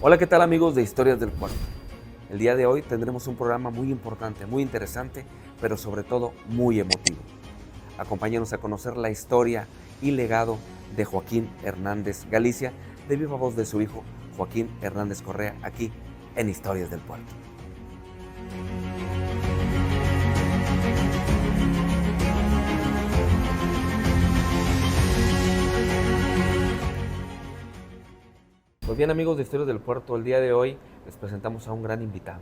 Hola, ¿qué tal amigos de Historias del Puerto? El día de hoy tendremos un programa muy importante, muy interesante, pero sobre todo muy emotivo. Acompáñanos a conocer la historia y legado de Joaquín Hernández Galicia, de viva voz de su hijo Joaquín Hernández Correa, aquí en Historias del Puerto. Pues bien amigos de Historias del Puerto, el día de hoy les presentamos a un gran invitado.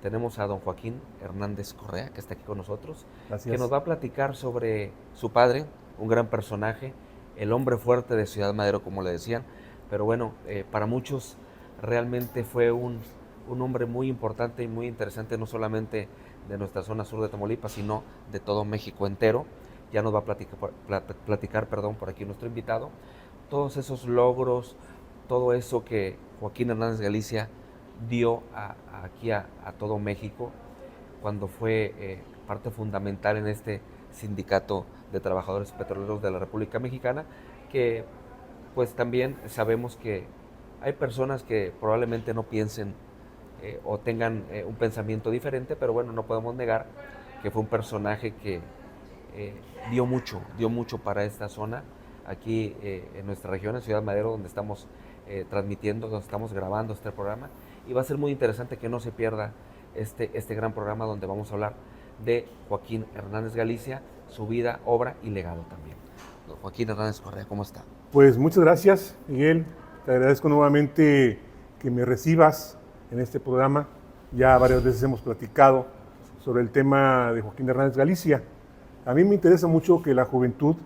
Tenemos a don Joaquín Hernández Correa, que está aquí con nosotros, Así que es. nos va a platicar sobre su padre, un gran personaje, el hombre fuerte de Ciudad Madero, como le decían, pero bueno, para muchos realmente fue un hombre muy importante y muy interesante, no solamente de nuestra zona sur de Tamaulipas, sino de todo México entero. Ya nos va a platicar por aquí nuestro invitado, todos esos logros, todo eso que Joaquín Hernández Galicia dio aquí a todo México cuando fue parte fundamental en este sindicato de trabajadores petroleros de la República Mexicana, que pues también sabemos que hay personas que probablemente no piensen o tengan un pensamiento diferente, pero bueno, no podemos negar que fue un personaje que eh, dio mucho para esta zona, aquí en nuestra región, en Ciudad Madero, donde estamos transmitiendo, donde estamos grabando este programa. Y va a ser muy interesante que no se pierda este gran programa donde vamos a hablar de Joaquín Hernández Galicia, su vida, obra y legado también. Joaquín Hernández Correa, ¿cómo está? Pues muchas gracias, Miguel. Te agradezco nuevamente que me recibas en este programa. Ya varias veces hemos platicado sobre el tema de Joaquín Hernández Galicia. A mí me interesa mucho que la juventud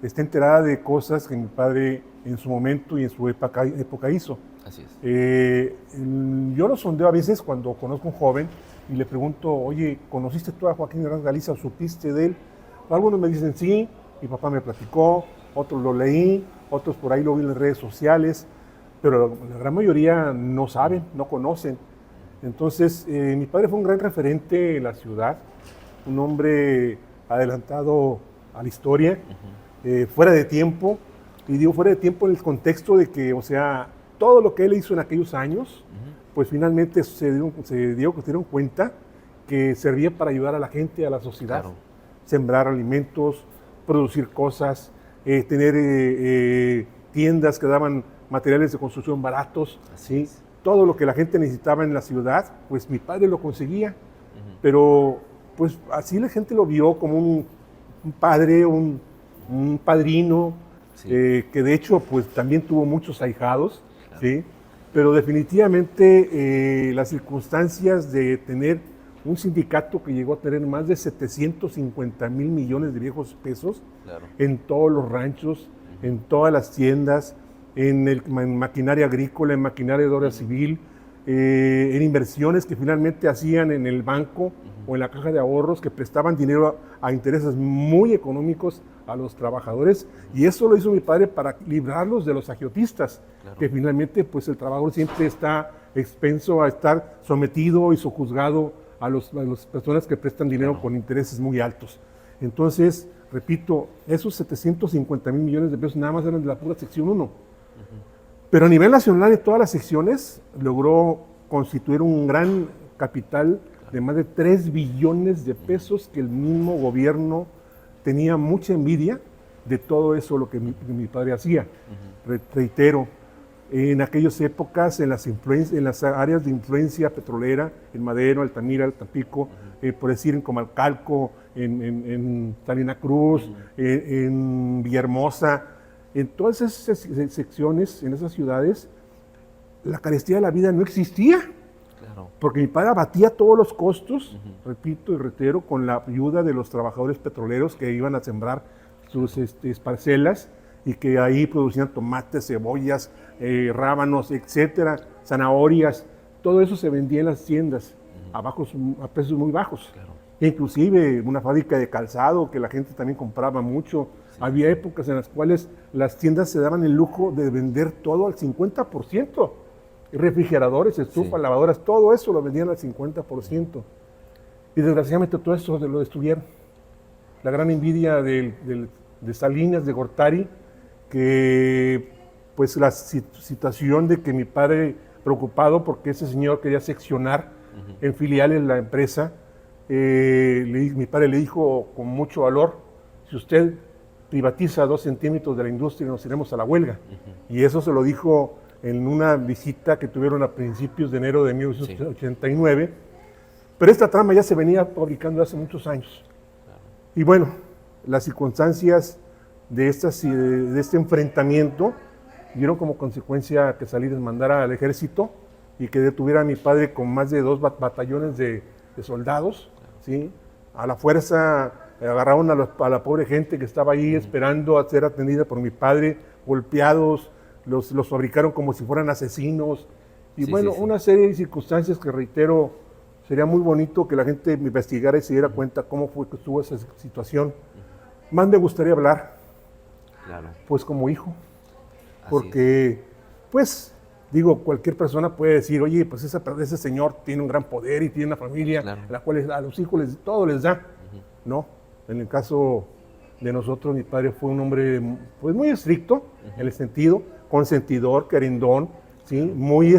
esté enterada de cosas que mi padre en su momento y en su época hizo. Así es. Yo lo sondeo a veces cuando conozco a un joven y le pregunto, oye, ¿conociste tú a Joaquín Hernández Galicia o supiste de él? Algunos me dicen sí, mi papá me platicó, otros lo leí, otros por ahí lo vi en las redes sociales, pero la gran mayoría no saben, no conocen. Entonces, mi padre fue un gran referente en la ciudad, un hombre adelantado a la historia, fuera de tiempo, y digo fuera de tiempo en el contexto de que, o sea, todo lo que él hizo en aquellos años, pues finalmente se dieron cuenta que servía para ayudar a la gente, a la sociedad, Claro. sembrar alimentos, producir cosas, tener tiendas que daban materiales de construcción baratos, Así ¿sí? es. Todo lo que la gente necesitaba en la ciudad, pues mi padre lo conseguía, pero pues así la gente lo vio como un padre, un padrino, Sí. que de hecho pues también tuvo muchos ahijados, ¿sí? Pero definitivamente las circunstancias de tener un sindicato que llegó a tener más de 750,000 millones de viejos pesos, Claro. en todos los ranchos, en todas las tiendas, en maquinaria agrícola, en maquinaria de obra civil, en inversiones que finalmente hacían en el banco o en la caja de ahorros, que prestaban dinero a intereses muy económicos a los trabajadores, y eso lo hizo mi padre para librarlos de los agiotistas, Claro. que finalmente pues el trabajador siempre está expenso a estar sometido y sojuzgado a las personas que prestan dinero, Claro, con intereses muy altos. Entonces, repito, esos 750,000 millones de pesos nada más eran de la pura sección 1. Pero a nivel nacional, en todas las secciones, logró constituir un gran capital de más de 3 billones de pesos, que el mismo gobierno tenía mucha envidia de todo eso lo que mi padre hacía. Reitero, en aquellas épocas, en las áreas de influencia petrolera, en Madero, Altamira, Tampico, por decir en Comalcalco, en Salina Cruz, en Villahermosa, en todas esas secciones, en esas ciudades, la carestía de la vida no existía, claro. porque mi padre abatía todos los costos, repito y reitero, con la ayuda de los trabajadores petroleros que iban a sembrar sus parcelas, y que ahí producían tomates, cebollas, rábanos, etcétera, zanahorias. Todo eso se vendía en las tiendas a precios muy bajos. Claro. Inclusive una fábrica de calzado que la gente también compraba mucho. Sí. Había épocas en las cuales las tiendas se daban el lujo de vender todo al 50%. Refrigeradores, estufas, sí, lavadoras, todo eso lo vendían al 50%. Y desgraciadamente todo eso lo destruyeron. La gran envidia de Salinas, de Gortari, que pues la situación de que mi padre preocupado porque ese señor quería seccionar en filiales la empresa. Mi padre le dijo con mucho valor, si usted privatiza 2 centímetros de la industria nos iremos a la huelga. Y eso se lo dijo en una visita que tuvieron a principios de enero de 1989. Pero esta trama ya se venía fabricando hace muchos años. Y bueno, las circunstancias de este enfrentamiento dieron como consecuencia que salí desmandara al ejército y que detuviera a mi padre con más de 2 batallones de soldados, ¿sí? A la fuerza agarraron a la pobre gente que estaba ahí esperando a ser atendida por mi padre, golpeados, los fabricaron como si fueran asesinos. Y una serie de circunstancias que, reitero, sería muy bonito que la gente investigara y se diera cuenta cómo fue que estuvo esa situación. Más me gustaría hablar, pues como hijo, porque, pues, digo, cualquier persona puede decir, oye, pues ese señor tiene un gran poder y tiene una familia, la cual a los hijos todo les da. No, en el caso de nosotros, mi padre fue un hombre pues muy estricto, en el sentido, consentidor, querendón, ¿sí? Muy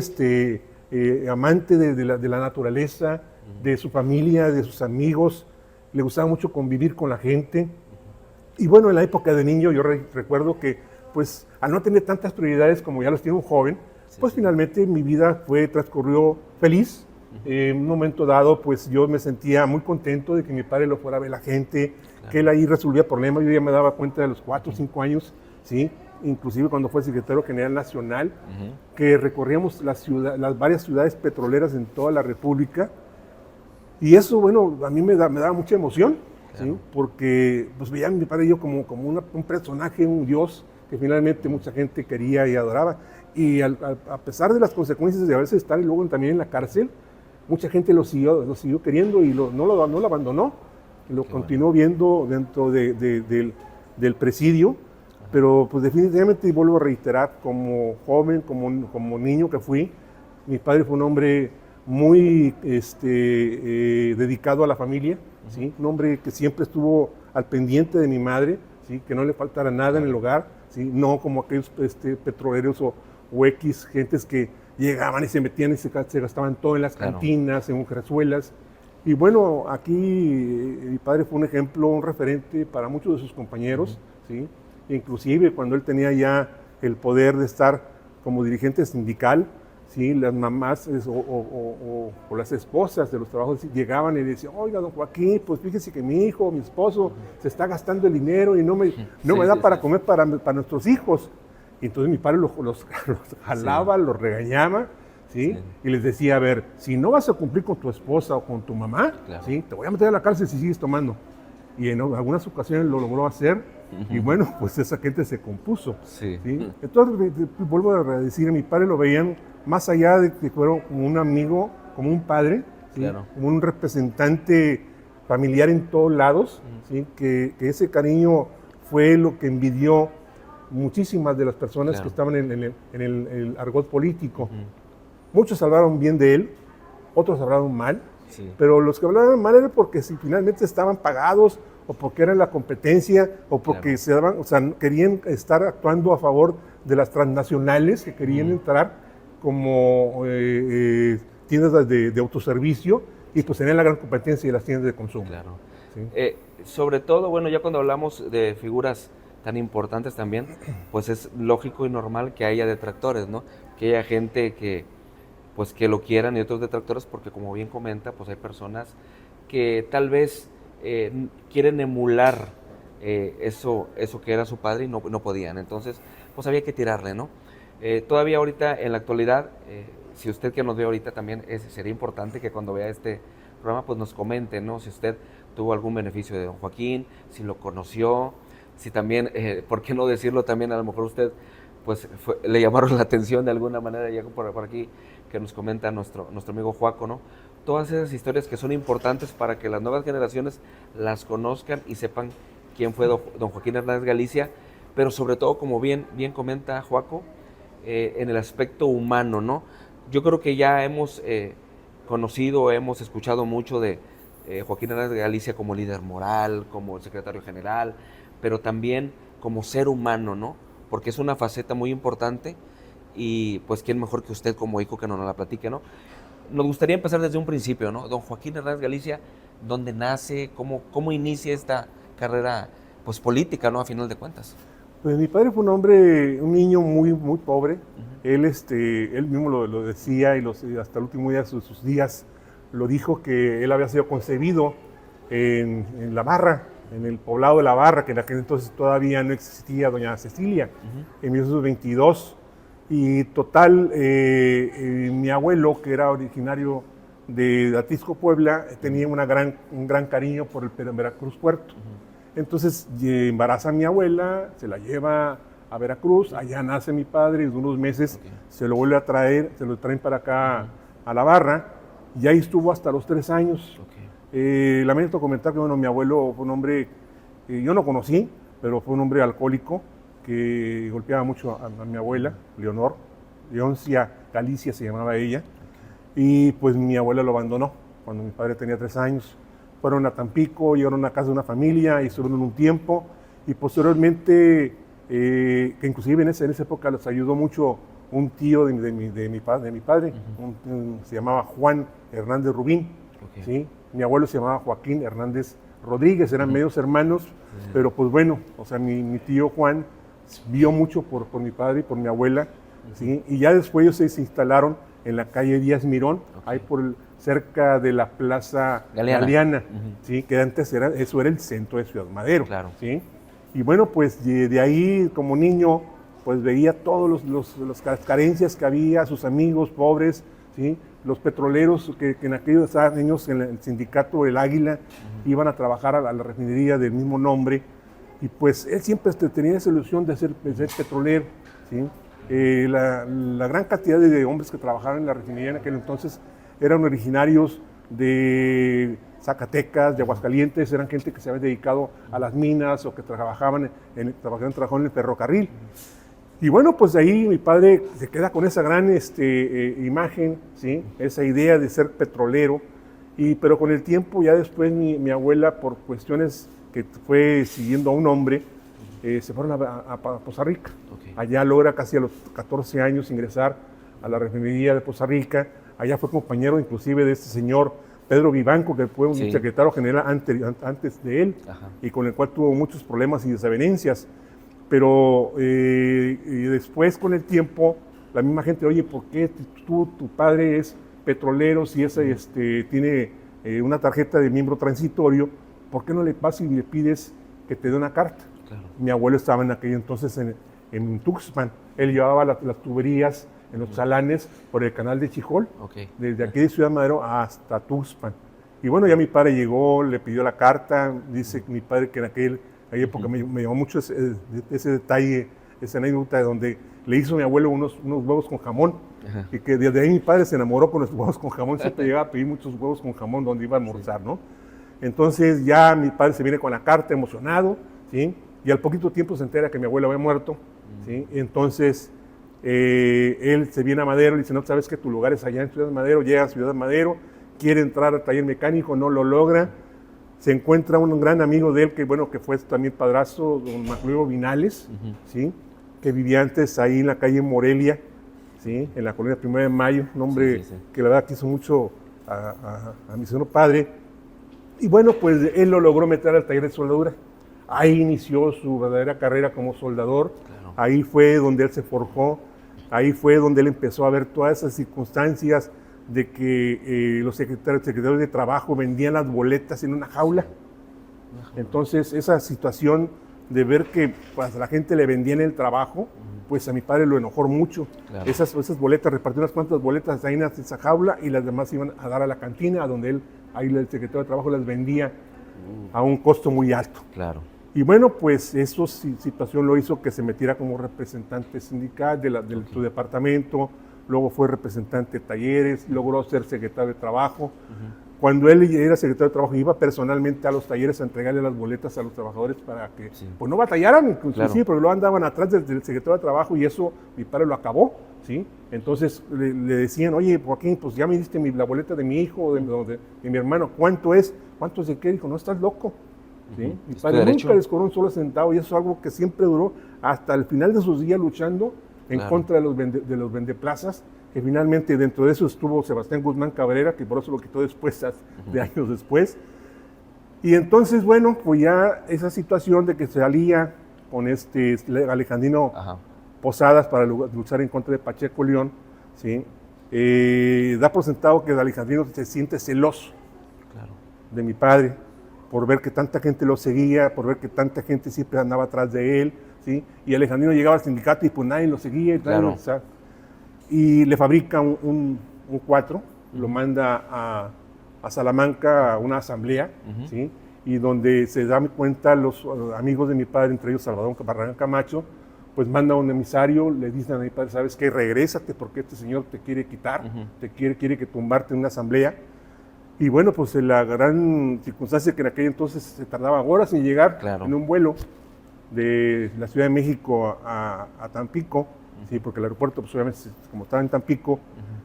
amante de la naturaleza, de su familia, de sus amigos, le gustaba mucho convivir con la gente. Y bueno, en la época de niño yo recuerdo que, pues, al no tener tantas prioridades como ya los tiene un joven, pues finalmente mi vida transcurrió feliz. En un momento dado, pues yo me sentía muy contento de que mi padre lo fuera a ver la gente, que él ahí resolvía problemas. Yo ya me daba cuenta de los 4 o 5 años, ¿sí? Inclusive cuando fue secretario general nacional, que recorríamos las varias ciudades petroleras en toda la República. Y eso, bueno, a mí me daba mucha emoción, ¿sí? Porque pues veía a mi padre y yo como un personaje, un dios, que finalmente mucha gente quería y adoraba. Y a pesar de las consecuencias de haberse estado luego también en la cárcel, mucha gente lo siguió queriendo y no lo abandonó, lo continuó viendo dentro del presidio. Pero pues definitivamente, y vuelvo a reiterar, como joven, como niño que fui, mi padre fue un hombre muy dedicado a la familia, ¿sí? Un hombre que siempre estuvo al pendiente de mi madre, ¿sí? Que no le faltara nada en el hogar, ¿sí? No como aquellos petroleros o X gentes que llegaban y se metían y se gastaban todo en las cantinas, en mujerzuelas. Y bueno, aquí mi padre fue un ejemplo, un referente para muchos de sus compañeros, ¿sí? Inclusive cuando él tenía ya el poder de estar como dirigente sindical, ¿sí? Las mamás o las esposas de los trabajadores llegaban y decían, oiga, don Joaquín, pues fíjese que mi hijo, mi esposo, se está gastando el dinero y no me da para comer para nuestros hijos. Y entonces mi padre los jalaba, los regañaba, ¿sí? Y les decía, a ver, si no vas a cumplir con tu esposa o con tu mamá, ¿sí? Te voy a meter a la cárcel si sigues tomando. Y en algunas ocasiones lo logró hacer. Y bueno, pues esa gente se compuso. ¿Sí? Entonces, vuelvo a decir, a mi padre lo veían más allá de que fuera como un amigo, como un padre, ¿sí? Como un representante familiar en todos lados, ¿sí? Que ese cariño fue lo que envidió muchísimas de las personas que estaban en el argot político. Muchos hablaron bien de él, otros hablaron mal, pero los que hablaban mal era porque si finalmente estaban pagados, o porque era la competencia, o porque querían estar actuando a favor de las transnacionales que querían entrar como tiendas de autoservicio, y pues tenían la gran competencia de las tiendas de consumo. Sobre todo, bueno, ya cuando hablamos de figuras tan importantes también, pues es lógico y normal que haya detractores, ¿no? Que haya gente que lo quieran y otros detractores, porque como bien comenta, pues hay personas que tal vez quieren emular eso que era su padre y no podían. Entonces, pues había que tirarle, ¿no? Todavía ahorita, en la actualidad, si usted que nos ve ahorita también, sería importante que cuando vea este programa, pues nos comente, ¿no? Si usted tuvo algún beneficio de don Joaquín, si lo conoció, si también, ¿por qué no decirlo también? A lo mejor usted, pues, le llamaron la atención de alguna manera, ya por aquí, que nos comenta nuestro amigo Joaco, ¿no? Todas esas historias que son importantes para que las nuevas generaciones las conozcan y sepan quién fue don Joaquín Hernández Galicia, pero sobre todo, como bien comenta Joaco, en el aspecto humano, ¿no? Yo creo que ya hemos conocido, hemos escuchado mucho de Joaquín Hernández Galicia como líder moral, como secretario general, pero también como ser humano, ¿no? Porque es una faceta muy importante y pues quién mejor que usted como hijo que nos la platique, ¿no? Nos gustaría empezar desde un principio, ¿no? Don Joaquín Hernández Galicia, ¿dónde nace? ¿Cómo inicia esta carrera pues política, ¿no? A final de cuentas. Pues mi padre fue un niño muy, muy pobre. Él mismo lo decía y hasta el último día de sus días lo dijo, que él había sido concebido en La Barra, en el poblado de La Barra, que en aquel entonces todavía no existía Doña Cecilia, en 1922. Y total, mi abuelo, que era originario de Atisco, Puebla, tenía un gran cariño por el Veracruz Puerto. Entonces embaraza a mi abuela, se la lleva a Veracruz, allá nace mi padre y de unos meses se lo vuelve a traer, se lo traen para acá a La Barra, y ahí estuvo hasta los 3 años. Lamento comentar que mi abuelo fue un hombre que yo no conocí, pero fue un hombre alcohólico que golpeaba mucho a mi abuela, Leoncia Galicia se llamaba ella, y pues mi abuela lo abandonó cuando mi padre tenía 3 años. Fueron a Tampico, llegaron a casa de una familia y estuvieron un tiempo, y posteriormente, que inclusive en esa época les ayudó mucho un tío de mi padre, se llamaba Juan Hernández Rubín, ¿sí? Mi abuelo se llamaba Joaquín Hernández Rodríguez, eran medios hermanos, pero pues bueno, o sea, mi tío Juan vio mucho por mi padre y por mi abuela, ¿sí? Y ya después ellos se instalaron en la calle Díaz Mirón, ahí cerca de la Plaza Galeana, ¿sí? Que antes eso era el centro de Ciudad Madero, ¿sí? Y bueno, pues de ahí como niño, pues veía todas las carencias que había, sus amigos pobres, ¿sí? Los petroleros que en aquellos años en el sindicato El Águila iban a trabajar a la refinería del mismo nombre, y pues él siempre tenía esa ilusión de ser petrolero, ¿sí? La gran cantidad de hombres que trabajaban en la refinería en aquel entonces eran originarios de Zacatecas, de Aguascalientes, eran gente que se había dedicado a las minas o que trabajaban en el ferrocarril. Y bueno, pues de ahí mi padre se queda con esa gran imagen, ¿sí? Esa idea de ser petrolero, pero con el tiempo, ya después mi abuela, por cuestiones que fue siguiendo a un hombre, se fueron a Poza Rica. Allá logra casi a los 14 años ingresar a la refinería de Poza Rica. Allá fue compañero inclusive de este señor Pedro Vivanco, que fue un secretario general antes de él, y con el cual tuvo muchos problemas y desavenencias. Pero y después, con el tiempo, la misma gente, oye, ¿por qué tu padre es petrolero si tiene una tarjeta de miembro transitorio? ¿Por qué no le vas y le pides que te dé una carta? Mi abuelo estaba en aquel entonces en Tuxpan. Él llevaba las tuberías en los chalanes por el canal de Chijol, desde aquí de Ciudad Madero hasta Tuxpan. Y bueno, ya mi padre llegó, le pidió la carta. Dice mi padre que en aquella época me llamó mucho ese detalle, esa anécdota donde le hizo a mi abuelo unos huevos con jamón, y que desde ahí mi padre se enamoró con los huevos con jamón. Siempre llegaba a pedir muchos huevos con jamón donde iba a almorzar, ¿no? Entonces ya mi padre se viene con la carta emocionado, ¿sí? Y al poquito tiempo se entera que mi abuelo había muerto, ¿sí? Entonces él se viene a Madero y dice, no, sabes que tu lugar es allá en Ciudad Madero. Llega a Ciudad Madero, quiere entrar al taller mecánico, no lo logra. Se encuentra un gran amigo de él, que fue también padrastro, don Macluego Vinales, ¿sí? Que vivía antes ahí en la calle Morelia, ¿sí? En la colonia 1 de Mayo, un hombre que la verdad quiso mucho a mi señor padre. Y bueno, pues él lo logró meter al taller de soldadura. Ahí inició su verdadera carrera como soldador. Ahí fue donde él se forjó. Ahí fue donde él empezó a ver todas esas circunstancias de que los secretarios de trabajo vendían las boletas en una jaula. Entonces, esa situación de ver que pues, a la gente le vendían el trabajo, pues a mi padre lo enojó mucho. Esas boletas, repartió unas cuantas boletas ahí en esa jaula, y las demás iban a dar a la cantina, a donde ahí el secretario de trabajo las vendía a un costo muy alto. Y bueno, pues esa situación lo hizo que se metiera como representante sindical de su departamento. Luego fue representante de talleres, logró ser secretario de trabajo. Cuando él era secretario de trabajo, iba personalmente a los talleres a entregarle las boletas a los trabajadores para que pues no batallaran, inclusive, pero lo andaban atrás del secretario de trabajo, y eso mi padre lo acabó, ¿sí? Entonces le decían, oye, Joaquín, pues ya me diste la boleta de mi hijo, de mi hermano, ¿cuánto es? ¿Cuánto es de qué? Dijo, no, estás loco. ¿Sí? Mi padre nunca les cobró un solo centavo, y eso es algo que siempre duró hasta el final de sus días luchando en Claro. contra de los vendeplazas, que finalmente dentro de eso estuvo Sebastián Guzmán Cabrera, que por eso lo quitó después, de años después. Y entonces, bueno, pues ya esa situación de que se alía con Alejandrino Ajá. Posadas para luchar en contra de Pacheco León, ¿sí? Da por sentado que Alejandrino se siente celoso Claro. de mi padre, por ver que tanta gente lo seguía, por ver que tanta gente siempre andaba atrás de él, ¿sí? Y Alejandrino llegaba al sindicato y pues nadie lo seguía, y, Claro. y le fabrica un 4, lo manda a Salamanca a una asamblea, ¿sí? Y donde se dan cuenta los amigos de mi padre, entre ellos Salvador Barragán Camacho, pues manda un emisario, le dicen a mi padre, ¿sabes qué? Regrésate porque este señor te quiere quitar, te quiere que tumbarte en una asamblea. Y bueno, pues la gran circunstancia que en aquel entonces se tardaba horas en llegar Claro. en un vuelo de la Ciudad de México a Tampico, sí, porque el aeropuerto, pues obviamente, como estaba en Tampico,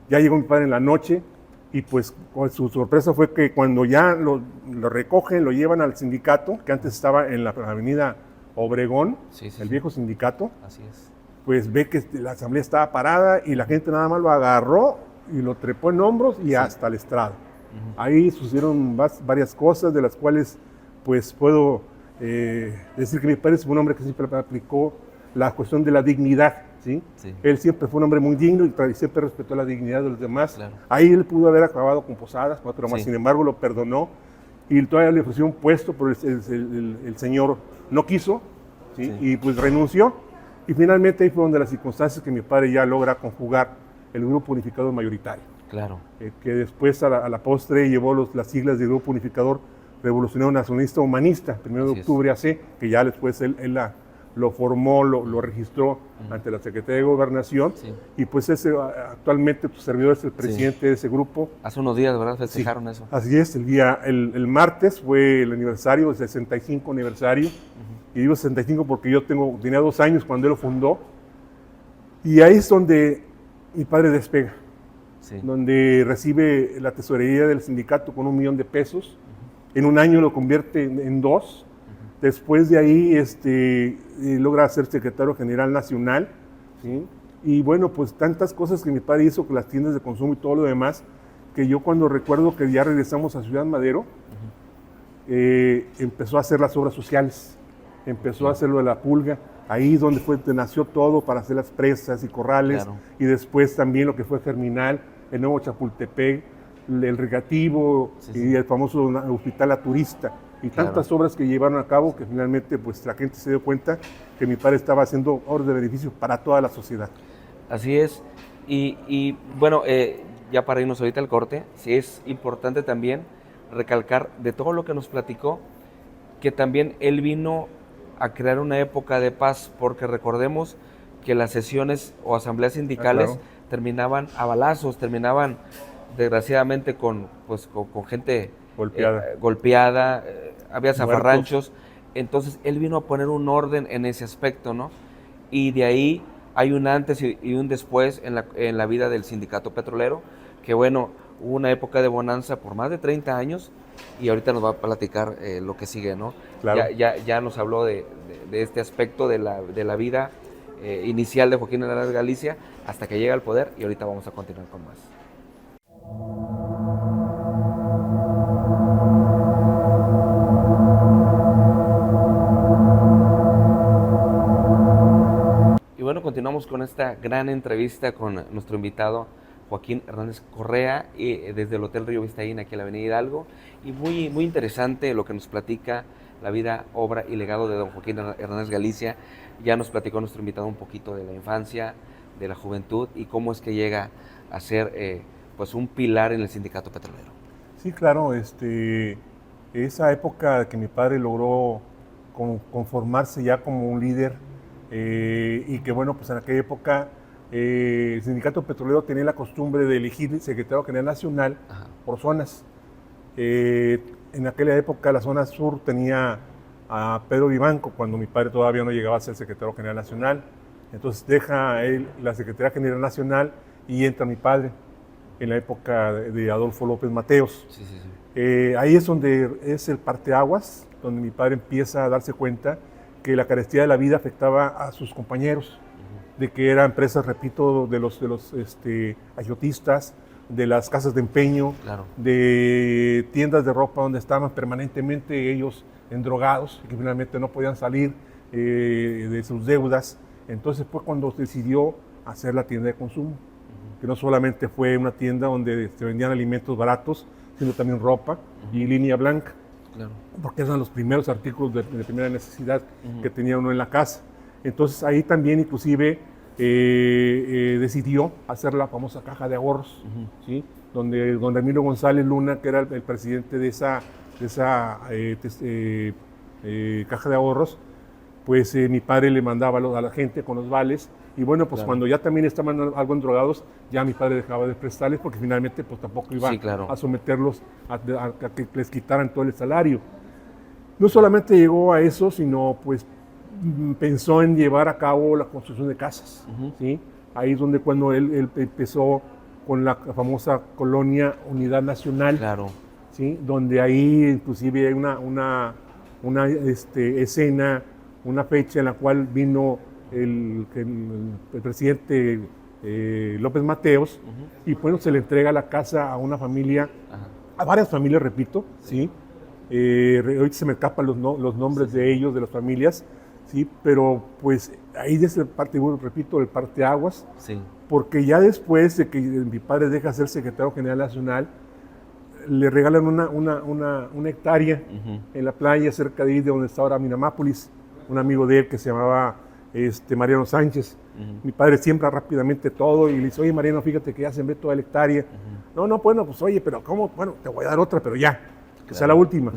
ya llegó mi padre en la noche, y pues su sorpresa fue que cuando ya lo recogen, lo llevan al sindicato, que antes estaba en la avenida Obregón, Sí, el viejo sindicato, Así es. pues ve que la asamblea estaba parada y la gente nada más lo agarró y lo trepó en hombros y hasta el estrado. Ahí sucedieron varias cosas, de las cuales pues puedo decir que mi padre fue un hombre que siempre aplicó la cuestión de la dignidad, ¿sí? Sí. Él siempre fue un hombre muy digno y siempre respetó la dignidad de los demás. Claro. Ahí él pudo haber acabado con Posadas, pero más Sí. sin embargo lo perdonó y todavía le ofreció un puesto, pero el señor no quiso, ¿sí? Sí. Y pues renunció. Y finalmente ahí fue donde las circunstancias que mi padre ya logra conjugar el Grupo Unificador Mayoritario, Claro. que después a la postre llevó las siglas del Grupo Unificador Revolucionario Nacionalista Humanista, 1 de Así es. octubre AC, que ya después él lo formó, lo registró ante la Secretaría de Gobernación, Sí. y pues actualmente tu servidor es el presidente de ese grupo. Hace unos días, ¿verdad? Festejaron eso. Así es, el martes fue el aniversario, el 65 aniversario, y digo 65 porque yo tenía 2 años cuando él lo fundó, y ahí es donde mi padre despega, Sí. donde recibe la tesorería del sindicato con $1 millón de pesos, en un año lo convierte en 2, después de ahí logra ser secretario general nacional, ¿sí? Y bueno, pues tantas cosas que mi padre hizo con las tiendas de consumo y todo lo demás, que yo cuando recuerdo que ya regresamos a Ciudad Madero, empezó a hacer las obras sociales, empezó a hacer lo de la pulga, ahí donde nació todo para hacer las presas y corrales, Claro. y después también lo que fue Germinal, el nuevo Chapultepec, el regativo y el famoso hospital a turista, y tantas obras que llevaron a cabo que finalmente pues la gente se dio cuenta que mi padre estaba haciendo obras de beneficio para toda la sociedad. Así es. Y bueno, ya para irnos ahorita al corte, sí es importante también recalcar de todo lo que nos platicó, que también él vino a crear una época de paz, porque recordemos que las sesiones o asambleas sindicales claro. terminaban a balazos, terminaban desgraciadamente con gente golpeada, había zafarranchos. Entonces él vino a poner un orden en ese aspecto, ¿no? Y de ahí hay un antes y un después en la vida del sindicato petrolero, que bueno, hubo una época de bonanza por más de 30 años y ahorita nos va a platicar lo que sigue, ¿no? Claro. Ya nos habló de este aspecto de la vida inicial de Joaquín Hernández Galicia hasta que llega al poder, y ahorita vamos a continuar con más. Y bueno, continuamos con esta gran entrevista con nuestro invitado Joaquín Hernández Correa, desde el Hotel Río Vistaín, aquí en la Avenida Hidalgo, y muy, muy interesante lo que nos platica la vida, obra y legado de don Joaquín Hernández Galicia. Ya nos platicó nuestro invitado un poquito de la infancia, de la juventud y cómo es que llega a ser pues un pilar en el sindicato petrolero. Sí, claro, esa época que mi padre logró conformarse ya como un líder, y que bueno, pues en aquella época el sindicato petrolero tenía la costumbre de elegir secretario general nacional por zonas. En aquella época la zona sur tenía a Pedro Vivanco, cuando mi padre todavía no llegaba a ser secretario general nacional. Entonces deja él la Secretaría General Nacional y entra mi padre en la época de Adolfo López Mateos. Sí, sí, sí. Ahí es donde es el parteaguas, donde mi padre empieza a darse cuenta que la carestía de la vida afectaba a sus compañeros. de que eran empresas, repito, de los agiotistas, de las casas de empeño, Claro. de tiendas de ropa donde estaban permanentemente ellos endrogados y que finalmente no podían salir de sus deudas. Entonces fue cuando decidió hacer la tienda de consumo, que no solamente fue una tienda donde se vendían alimentos baratos, sino también ropa y línea blanca, Claro. porque eran los primeros artículos de primera necesidad que tenía uno en la casa. Entonces ahí también inclusive decidió hacer la famosa caja de ahorros, ¿sí? Donde don Ramiro González Luna, que era el presidente de esa caja de ahorros, pues mi padre le mandaba a la gente con los vales, y bueno, pues Claro. cuando ya también estaban algo endrogados, ya mi padre dejaba de prestarles porque finalmente pues tampoco iba Sí, claro. a someterlos a que les quitaran todo el salario. No solamente llegó a eso, sino pues pensó en llevar a cabo la construcción de casas, ¿sí? Ahí es donde cuando él empezó con la famosa colonia Unidad Nacional, Claro. ¿sí? Donde ahí inclusive hay una escena, una fecha en la cual vino el presidente López Mateos, y bueno, se le entrega la casa a una familia, Ajá. a varias familias, repito, ¿sí? Ahorita se me escapan los nombres de ellos, de las familias, ¿sí? Pero pues ahí es el parte, bueno, repito, el parteaguas, Sí. porque ya después de que mi padre deja de ser secretario general nacional, le regalan una hectárea en la playa cerca de ahí, de donde está ahora Minamápolis, un amigo de él que se llamaba Mariano Sánchez. Mi padre siembra rápidamente todo y le dice, oye Mariano, fíjate que ya sembré toda la hectárea. No, bueno, pues oye, pero ¿cómo? Bueno, te voy a dar otra, pero ya, que sea la última.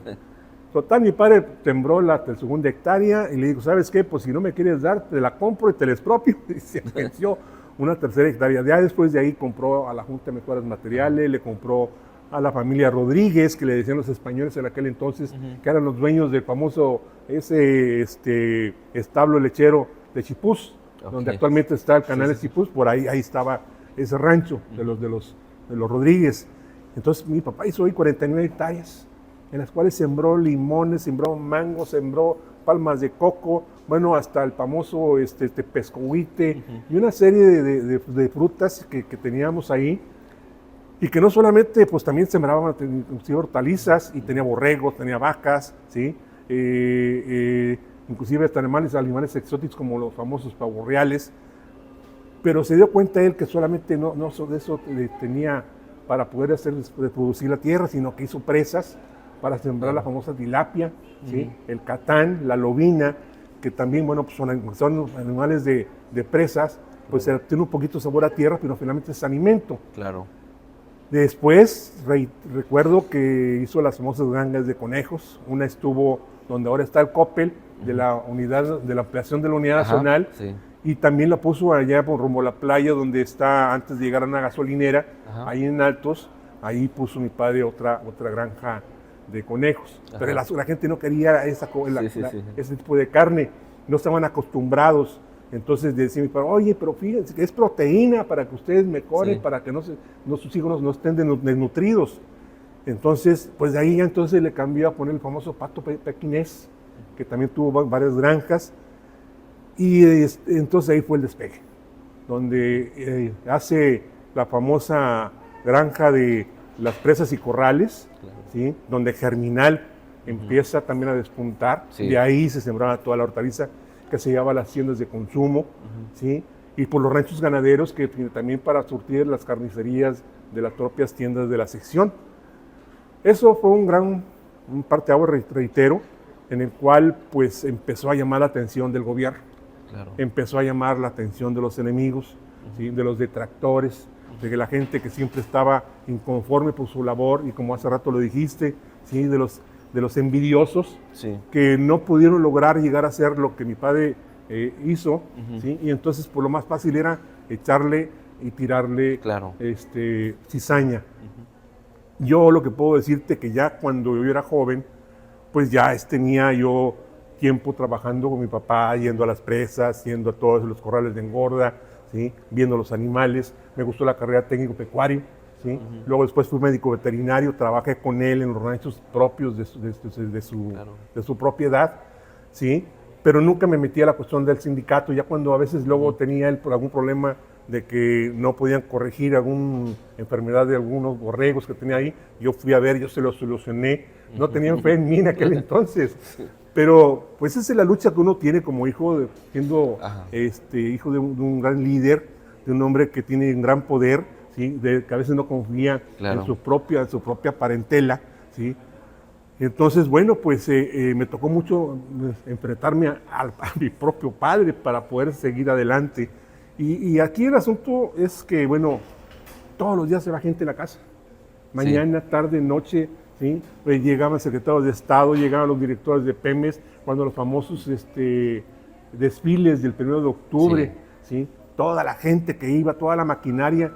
Total, mi padre sembró la segunda hectárea y le dijo, ¿sabes qué? Pues si no me quieres dar, te la compro y te la expropio. Y se venció una tercera hectárea. Ya después de ahí compró a la Junta de Mejoras Materiales, le compró a la familia Rodríguez, que le decían los españoles en aquel entonces, que eran los dueños del famoso establo lechero de Chipús, donde actualmente está el canal de Chipús. Por ahí estaba ese rancho de los Rodríguez. Entonces mi papá hizo hoy 49 hectáreas, en las cuales sembró limones, sembró mangos, sembró palmas de coco, bueno, hasta el famoso pescohuite y una serie de frutas que teníamos ahí, y que no solamente, pues también sembraban inclusive hortalizas, y tenía borregos, tenía vacas, ¿sí? Inclusive hasta animales exóticos como los famosos pavos reales, pero se dio cuenta él que solamente no de eso tenía para poder reproducir la tierra, sino que hizo presas para sembrar la famosa tilapia, ¿sí? El catán, la lobina, que también, bueno, pues son animales de presas, pues tiene un poquito de sabor a tierra, pero finalmente es alimento. Claro. Después recuerdo que hizo las famosas granjas de conejos. Una estuvo donde ahora está el Coppel, de la unidad, de la ampliación de la Unidad Nacional, sí. Y también la puso allá por rumbo a la playa, donde está antes de llegar a una gasolinera, ahí en Altos. Ahí puso mi padre otra granja de conejos. Pero la gente no quería ese tipo de carne, no estaban acostumbrados. Entonces decía mi padre, oye, pero fíjense que es proteína para que ustedes mejoren, para que sus hijos no estén desnutridos. Entonces, pues de ahí entonces le cambió a poner el famoso pato pequinés, que también tuvo varias granjas. Y entonces ahí fue el despegue, donde hace la famosa granja de las presas y corrales, ¿sí? Donde Germinal empieza también a despuntar. De ahí se sembraba toda la hortaliza que se llevaba a las tiendas de consumo, ¿sí? Y por los ranchos ganaderos, que también para surtir las carnicerías de las propias tiendas de la sección. Eso fue un parteaguas, reitero, en el cual pues empezó a llamar la atención del gobierno. Empezó a llamar la atención de los enemigos, ¿sí? De los detractores, de la gente que siempre estaba inconforme por su labor, y como hace rato lo dijiste, ¿sí? de los envidiosos, que no pudieron lograr llegar a hacer lo que mi padre hizo, ¿sí? Y entonces por lo más fácil era echarle y tirarle cizaña. Yo lo que puedo decirte que ya cuando yo era joven, pues ya tenía yo tiempo trabajando con mi papá, yendo a las presas, yendo a todos los corrales de engorda, ¿sí? Viendo los animales. Me gustó la carrera técnico-pecuario, ¿sí? Luego después fui médico veterinario, trabajé con él en los ranchos propios de su propiedad, ¿sí? pero nunca me metí a la cuestión del sindicato. Ya cuando a veces luego tenía él por algún problema de que no podían corregir alguna enfermedad de algunos borregos que tenía ahí, yo fui a ver, yo se lo solucioné. No tenían fe en mí en aquel entonces. Pero pues esa es la lucha que uno tiene como hijo, siendo hijo de un gran líder, de un hombre que tiene un gran poder, ¿sí? Que a veces no confía en su propia parentela, ¿sí? Entonces, bueno, pues me tocó mucho enfrentarme a mi propio padre para poder seguir adelante. Y aquí el asunto es que, bueno, todos los días se va gente en la casa. Mañana, tarde, noche, ¿sí? Llegaban secretarios de Estado, llegaban los directores de Pemex, cuando los famosos desfiles del 1 de octubre, ¿sí? Toda la gente que iba, toda la maquinaria,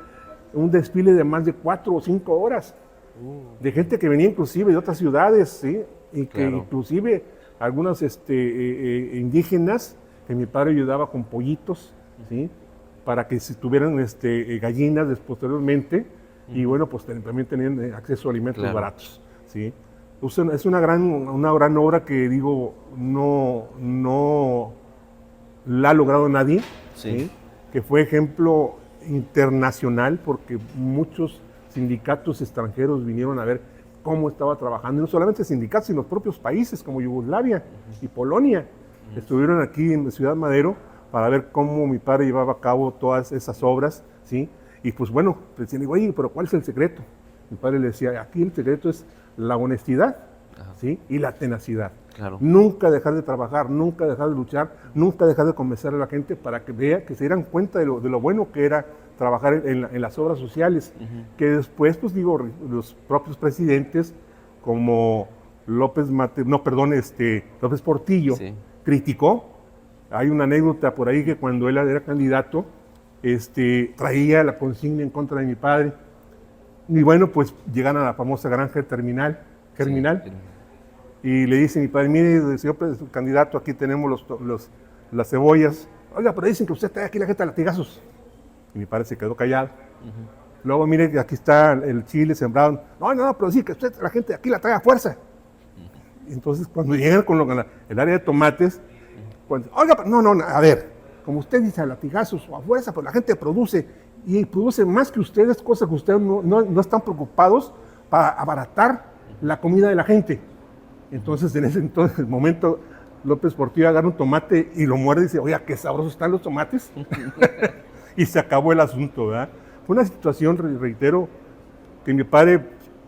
un desfile de más de 4 o 5 horas, de gente que venía inclusive de otras ciudades, ¿sí? Y que inclusive algunos indígenas, que mi padre ayudaba con pollitos, ¿sí? Para que si tuvieran gallinas posteriormente, y bueno, pues también tenían acceso a alimentos baratos, ¿sí? Es una gran obra que digo, no la ha logrado nadie, ¿sí? Que fue ejemplo internacional, porque muchos sindicatos extranjeros vinieron a ver cómo estaba trabajando, y no solamente sindicatos, sino los propios países como Yugoslavia y Polonia. Estuvieron aquí en Ciudad Madero para ver cómo mi padre llevaba a cabo todas esas obras, ¿sí? Y pues bueno, le digo, oye, pero ¿cuál es el secreto? Mi padre le decía, aquí el secreto es la honestidad, ¿sí? Y la tenacidad. Claro. Nunca dejar de trabajar, nunca dejar de luchar, nunca dejar de convencer a la gente para que vea, que se dieran cuenta de lo bueno que era trabajar en las obras sociales, que después, pues digo, los propios presidentes, como López Portillo, criticó. Hay una anécdota por ahí que cuando él era candidato, traía la consigna en contra de mi padre. Y bueno, pues llegan a la famosa granja Germinal, y le dice mi padre, mire, señor candidato, aquí tenemos las cebollas. Oiga, pero dicen que usted trae aquí la gente a latigazos. Y mi padre se quedó callado. Luego, mire, aquí está el chile sembrado. No, pero sí, que usted, la gente aquí la trae a fuerza. Entonces, cuando llegan con el área de tomates, pues, oiga, no, a ver, como usted dice, a latigazos o a fuerza, pues la gente produce, y produce más que ustedes, cosas que ustedes no están preocupados para abaratar la comida de la gente. Entonces, en ese momento, López Portillo agarra un tomate y lo muerde y dice, oiga, qué sabrosos están los tomates. Y se acabó el asunto, ¿verdad? Fue una situación, reitero, que mi padre,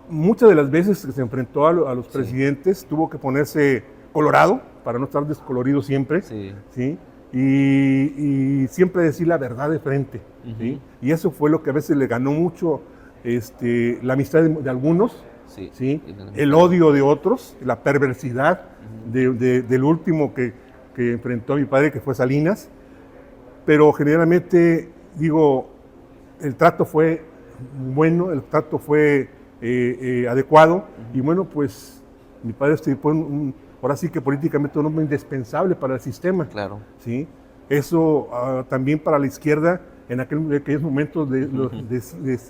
muchas de las veces que se enfrentó a los presidentes, tuvo que ponerse colorado para no estar descolorido siempre, ¿sí? Y siempre decir la verdad de frente, ¿sí? Y eso fue lo que a veces le ganó mucho la amistad de algunos, ¿sí? El odio de otros, la perversidad del último que enfrentó a mi padre, que fue Salinas. Pero generalmente, digo, el trato fue bueno, el trato fue adecuado, y bueno, pues mi padre fue ahora sí que políticamente un hombre indispensable para el sistema. Claro. ¿Sí? Eso también para la izquierda, en aquellos momentos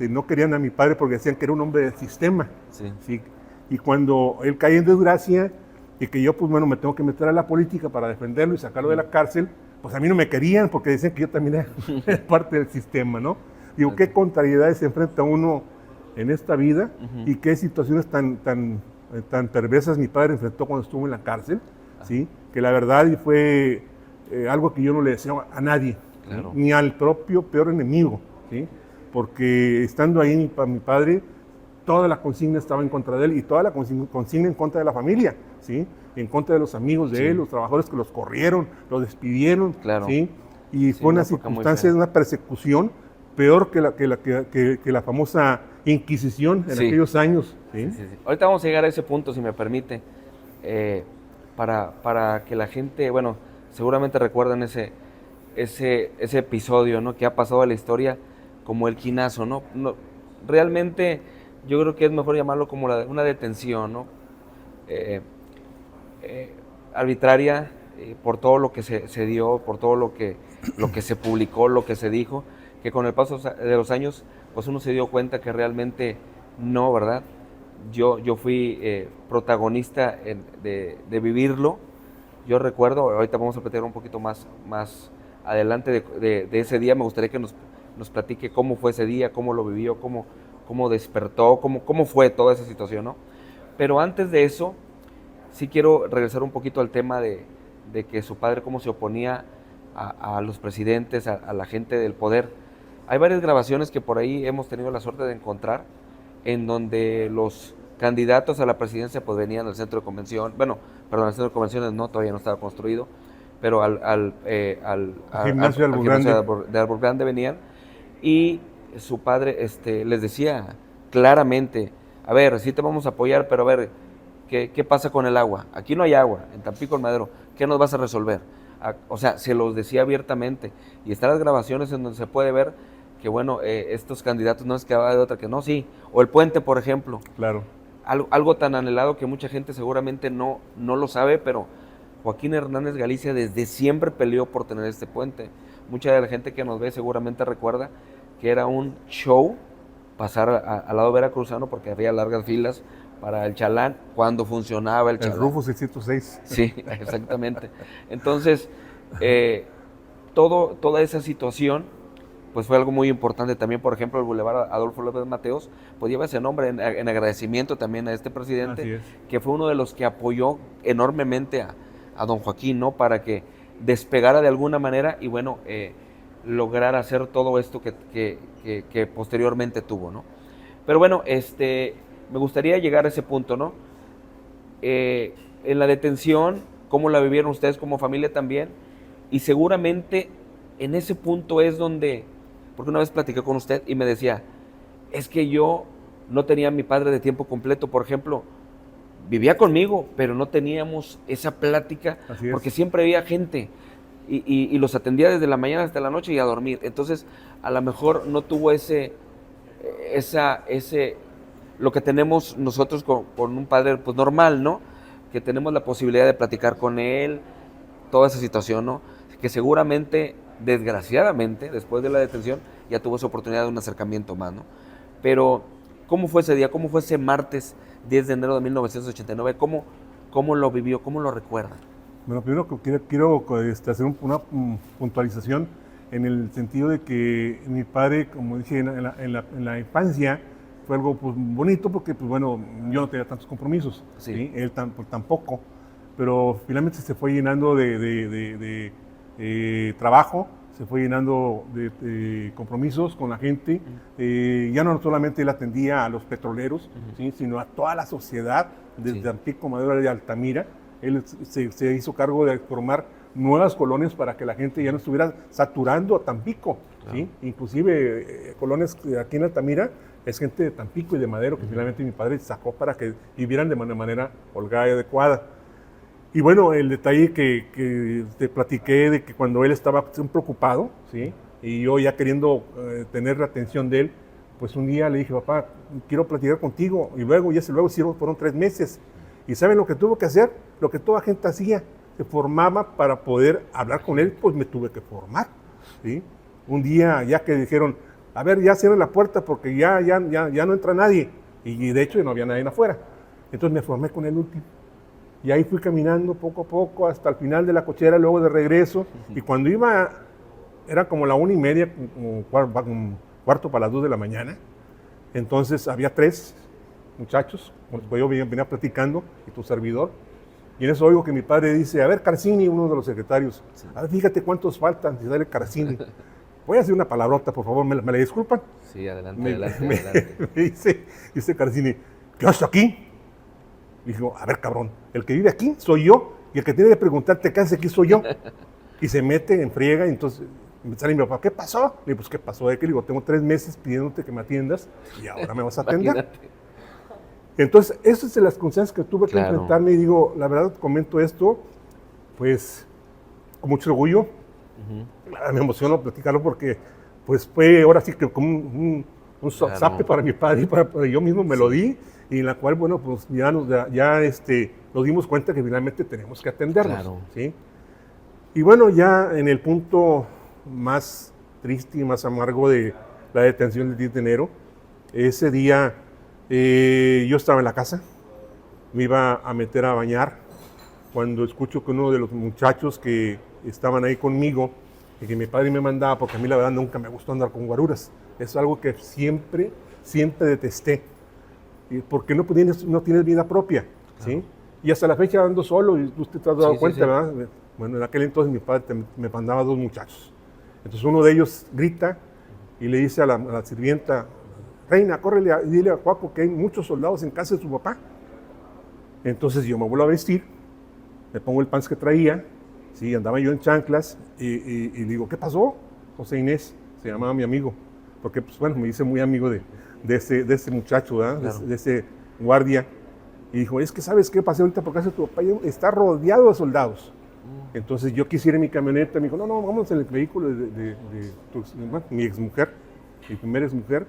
no querían a mi padre porque decían que era un hombre del sistema. ¿Sí? Y cuando él cae en desgracia, y que yo, pues bueno, me tengo que meter a la política para defenderlo y sacarlo de la cárcel, pues a mí no me querían porque decían que yo también era parte del sistema, ¿no? Digo, qué contrariedades se enfrenta uno en esta vida, y qué situaciones tan perversas mi padre enfrentó cuando estuvo en la cárcel, ¿sí? Que la verdad fue algo que yo no le deseo a nadie, ni al propio peor enemigo, ¿sí? Porque estando ahí mi padre, toda la consigna estaba en contra de él, y toda la consigna en contra de la familia, ¿sí? En contra de los amigos de él, los trabajadores que los corrieron, los despidieron, ¿sí? Y fue una circunstancia de una persecución peor que la famosa Inquisición en aquellos años. ¿Sí? Ahorita vamos a llegar a ese punto, si me permite, para que la gente, bueno, seguramente recuerdan ese episodio, ¿no? Que ha pasado a la historia como el quinazo, ¿no? Realmente yo creo que es mejor llamarlo como una detención, ¿no? Arbitraria, por todo lo que se dio, por todo lo que se publicó, lo que se dijo, que con el paso de los años, pues uno se dio cuenta que realmente no, ¿verdad? Yo fui protagonista de vivirlo, Yo recuerdo, ahorita vamos a platicar un poquito más adelante de ese día. Me gustaría que nos platique cómo fue ese día, cómo lo vivió, cómo despertó, cómo fue toda esa situación, ¿no? Pero antes de eso, sí quiero regresar un poquito al tema de que su padre cómo se oponía a los presidentes, a la gente del poder. Hay varias grabaciones que por ahí hemos tenido la suerte de encontrar, en donde los candidatos a la presidencia pues venían al centro de convención, bueno, perdón, al centro de convenciones no, todavía no estaba construido, pero al Gimnasio de Árbol Grande. de Árbol Grande venían, y su padre les decía claramente, a ver, sí te vamos a apoyar, pero a ver, ¿qué pasa con el agua? Aquí no hay agua, en Tampico, en Madero, ¿qué nos vas a resolver? O sea, se los decía abiertamente, y están las grabaciones en donde se puede ver que, bueno, estos candidatos no les quedaba de otra que no, sí, o el puente, por ejemplo. Claro. Algo tan anhelado que mucha gente seguramente no lo sabe, pero Joaquín Hernández Galicia desde siempre peleó por tener este puente. Mucha de la gente que nos ve seguramente recuerda que era un show pasar al lado veracruzano porque había largas filas para el Chalán cuando funcionaba el Chalán. El Rufo 606. Sí, exactamente. Entonces, toda esa situación pues fue algo muy importante. También, por ejemplo, el Boulevard Adolfo López Mateos, pues lleva ese nombre en agradecimiento también a este presidente, que fue uno de los que apoyó enormemente a don Joaquín, ¿no? Para que despegara de alguna manera y, bueno, lograr hacer todo esto que posteriormente tuvo, ¿no? Pero bueno, me gustaría llegar a ese punto, ¿no? En la detención, ¿cómo la vivieron ustedes como familia también? Y seguramente en ese punto es donde, porque una vez platiqué con usted y me decía, es que yo no tenía a mi padre de tiempo completo, por ejemplo, vivía conmigo, pero no teníamos esa plática, porque siempre había gente y los atendía desde la mañana hasta la noche y a dormir. Entonces, a lo mejor no tuvo lo que tenemos nosotros con un padre pues normal, ¿no? Que tenemos la posibilidad de platicar con él, toda esa situación, ¿no? Que seguramente, desgraciadamente, después de la detención, ya tuvo esa oportunidad de un acercamiento más, ¿no? Pero, ¿cómo fue ese día? ¿Cómo fue ese martes 10 de enero de 1989? ¿Cómo lo vivió? ¿Cómo lo recuerda? Bueno, primero quiero hacer una puntualización en el sentido de que mi padre, como dije, en la infancia fue algo pues, bonito porque, pues bueno, yo no tenía tantos compromisos, ¿sí? Él tampoco, pero finalmente se fue llenando de trabajo, se fue llenando de compromisos con la gente. Ya no solamente él atendía a los petroleros, ¿sí? Sino a toda la sociedad, desde Tampico, Madero y Altamira. Él se hizo cargo de formar nuevas colonias para que la gente ya no estuviera saturando a Tampico, ¿sí? Inclusive colonias aquí en Altamira es gente de Tampico y de Madero que finalmente mi padre sacó para que vivieran de manera holgada y adecuada. Y bueno, el detalle que te platiqué de que cuando él estaba preocupado, ¿sí? Y yo ya queriendo tener la atención de él, pues un día le dije, papá, quiero platicar contigo. Y luego fueron 3 meses. ¿Y saben lo que tuvo que hacer? Lo que toda gente hacía, se formaba para poder hablar con él, pues me tuve que formar, ¿sí? Un día ya que dijeron, a ver, ya cierren la puerta porque ya no entra nadie. Y de hecho no había nadie afuera. Entonces me formé con el último. Y ahí fui caminando poco a poco hasta el final de la cochera, luego de regreso. Y cuando iba, era como la 1:30, como cuarto para las 2 de la mañana. Entonces había 3 muchachos, con los que yo venía platicando, y tu servidor. Y en eso oigo que mi padre dice, a ver, Carcini, uno de los secretarios, a ver, fíjate cuántos faltan, si sale Carcini. Voy a decir una palabrota, por favor, ¿me la disculpan? Sí, adelante. Me dice Carcini, ¿qué haces aquí? Dijo, a ver, cabrón, el que vive aquí soy yo, y el que tiene que preguntarte qué hace aquí soy yo. Y se mete en friega, y entonces me sale mi papá, ¿qué pasó? Le digo, pues, ¿qué pasó? Le digo, tengo 3 meses pidiéndote que me atiendas, y ahora me vas a atender. Entonces, esas son las circunstancias que tuve que enfrentarme, y digo, la verdad, comento esto, pues, con mucho orgullo. Me emociono platicarlo porque, pues, fue ahora sí que como un zape para mi padre, y para yo mismo me lo di, y en la cual, bueno, pues ya nos dimos cuenta que finalmente tenemos que atendernos, ¿sí? Y bueno, ya en el punto más triste y más amargo de la detención del 10 de enero, ese día yo estaba en la casa, me iba a meter a bañar, cuando escucho que uno de los muchachos que estaban ahí conmigo, y que mi padre me mandaba, porque a mí la verdad nunca me gustó andar con guaruras. Es algo que siempre detesté. Porque no tienes vida propia, ¿sí? Claro. Y hasta la fecha ando solo, y usted te has dado Sí, cuenta, sí. ¿verdad? Bueno, en aquel entonces mi padre me mandaba 2 muchachos. Entonces uno de ellos grita y le dice a la sirvienta, reina, córrele y dile a Juaco que hay muchos soldados en casa de su papá. Entonces yo me vuelvo a vestir, me pongo el pants que traía, sí, andaba yo en chanclas y le digo, ¿qué pasó? José Inés, se llamaba mi amigo, porque pues bueno, me hice muy amigo de ese muchacho, ¿verdad? Claro. De ese guardia. Y dijo, es que ¿sabes qué? Pasé ahorita por casa de tu papá, está rodeado de soldados. Entonces yo quisiera en mi camioneta, me dijo, no, vamos en el vehículo de mi exmujer, mi primera exmujer.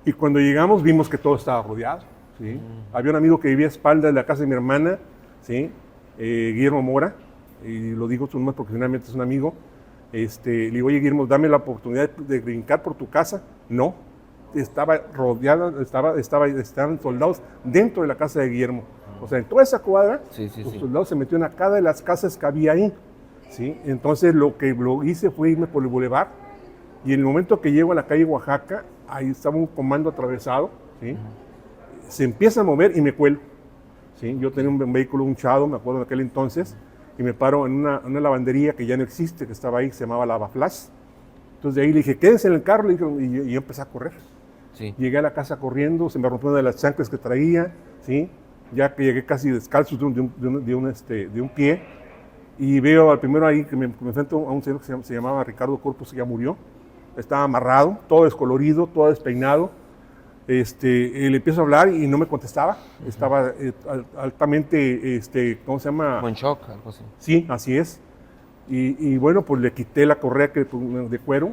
Y cuando llegamos vimos que todo estaba rodeado, ¿sí? Había un amigo que vivía a espaldas de la casa de mi hermana, ¿sí? Guillermo Mora, y lo digo tú nomás porque finalmente es un amigo. Le digo, oye Guillermo, dame la oportunidad de brincar por tu casa. No, estaba rodeada, estaban soldados dentro de la casa de Guillermo. O sea, en toda esa cuadra, los soldados se metieron a cada de las casas que había ahí, ¿sí? Entonces lo que hice fue irme por el bulevar, y en el momento que llego a la calle Oaxaca, ahí estaba un comando atravesado, ¿sí? Se empieza a mover y me cuelo, ¿sí? Yo tenía un vehículo hinchado, me acuerdo en aquel entonces, y me paro en una lavandería que ya no existe, que estaba ahí, que se llamaba Lava Flash. Entonces de ahí le dije, quédense en el carro, y yo empecé a correr. Sí. Llegué a la casa corriendo, se me rompió una de las chanclas que traía, ¿sí? Ya que llegué casi descalzo de un pie, y veo al primero ahí que me enfrento a un señor que se llamaba Ricardo Corpus, que ya murió. Estaba amarrado, todo descolorido, todo despeinado. Le empiezo a hablar y no me contestaba. Estaba altamente, ¿cómo se llama? Como en shock, algo así. Sí, así es. Y bueno, pues le quité la correa de cuero,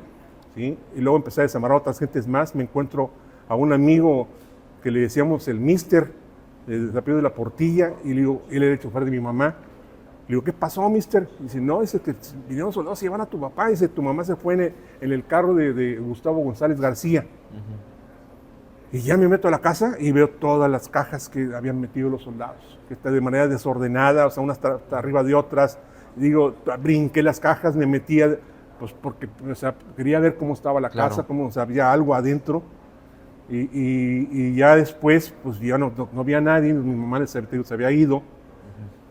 ¿sí? Y luego empecé a desamarrar a otras gentes más. Me encuentro a un amigo que le decíamos el Mister, el apellido de la Portilla, y le digo, él era el chofer de mi mamá. Le digo, ¿qué pasó, mister? Dice, no, dice que vinieron soldados, se llevan a tu papá. Dice, tu mamá se fue en el carro de Gustavo González García. Y ya me meto a la casa y veo todas las cajas que habían metido los soldados, que está de manera desordenada, o sea, unas está arriba de otras. Y digo, brinqué las cajas, me metía, pues porque, o sea, quería ver cómo estaba la casa, cómo, o sea, había algo adentro. Y ya después, pues ya no había nadie, mi mamá se había ido.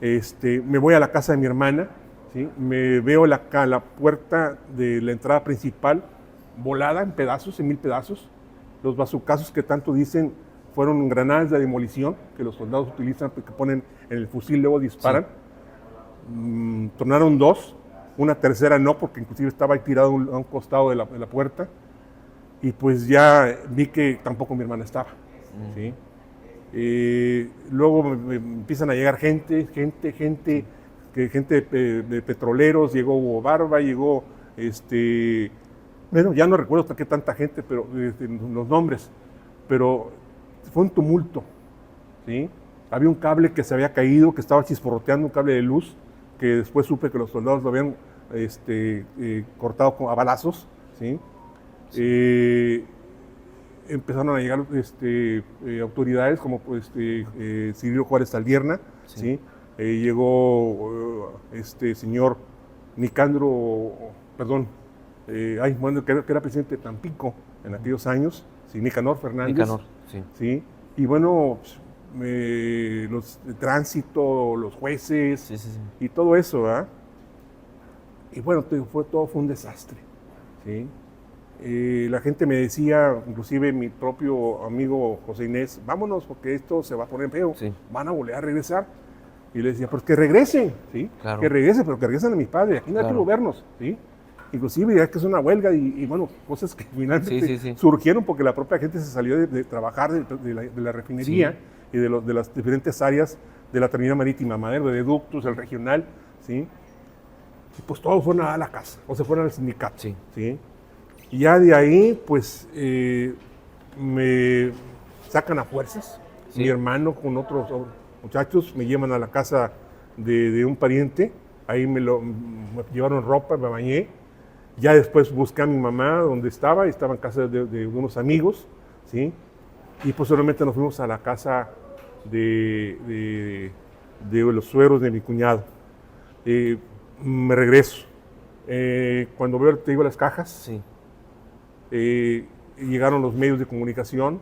Me voy a la casa de mi hermana, ¿sí? Me veo la puerta de la entrada principal volada en pedazos, en 1000 pedazos. Los bazucazos que tanto dicen fueron granadas de demolición que los soldados utilizan, que ponen en el fusil y luego disparan. Sí. Tornaron 2, una tercera no, porque inclusive estaba ahí tirado a un costado de la puerta. Y pues ya vi que tampoco mi hermana estaba, ¿sí? Luego me empiezan a llegar gente de petroleros, llegó Hugo Barba, llegó, bueno, ya no recuerdo hasta qué tanta gente, pero los nombres, pero fue un tumulto, ¿sí? Había un cable que se había caído, que estaba chisporroteando, un cable de luz, que después supe que los soldados lo habían cortado a balazos, ¿sí? Empezaron a llegar autoridades como Cirilo Juárez Saldierna, ¿sí? Llegó señor Nicandro, perdón, bueno, que era presidente de Tampico en aquellos años, ¿sí? Nicanor Fernández. Nicanor, sí. ¿Sí? Y bueno, los de tránsito, los jueces, y todo eso, ¿verdad? Y bueno, todo fue un desastre, ¿sí? La gente me decía, inclusive mi propio amigo José Inés, vámonos porque esto se va a poner feo, van a volver a regresar. Y le decía, pues que regresen, ¿sí? Claro. Que regresen, pero que regresen a mis padres, aquí no hay que vernos, ¿sí? Inclusive ya que es una huelga y bueno, cosas que finalmente surgieron porque la propia gente se salió de trabajar de la refinería y de las diferentes áreas de la terminal marítima, Madero, de ductos, el regional, ¿sí? Y pues todos fueron a la casa, o se fueron al sindicato, ¿sí? Y ya de ahí, pues, me sacan a fuerzas. Mi hermano con otros muchachos me llevan a la casa de un pariente. Ahí me llevaron ropa, me bañé. Ya después busqué a mi mamá donde estaba en casa de unos amigos, ¿sí? Y posteriormente nos fuimos a la casa de de los sueros de mi cuñado. Me regreso. Cuando veo, te digo, las cajas, Sí. Llegaron los medios de comunicación.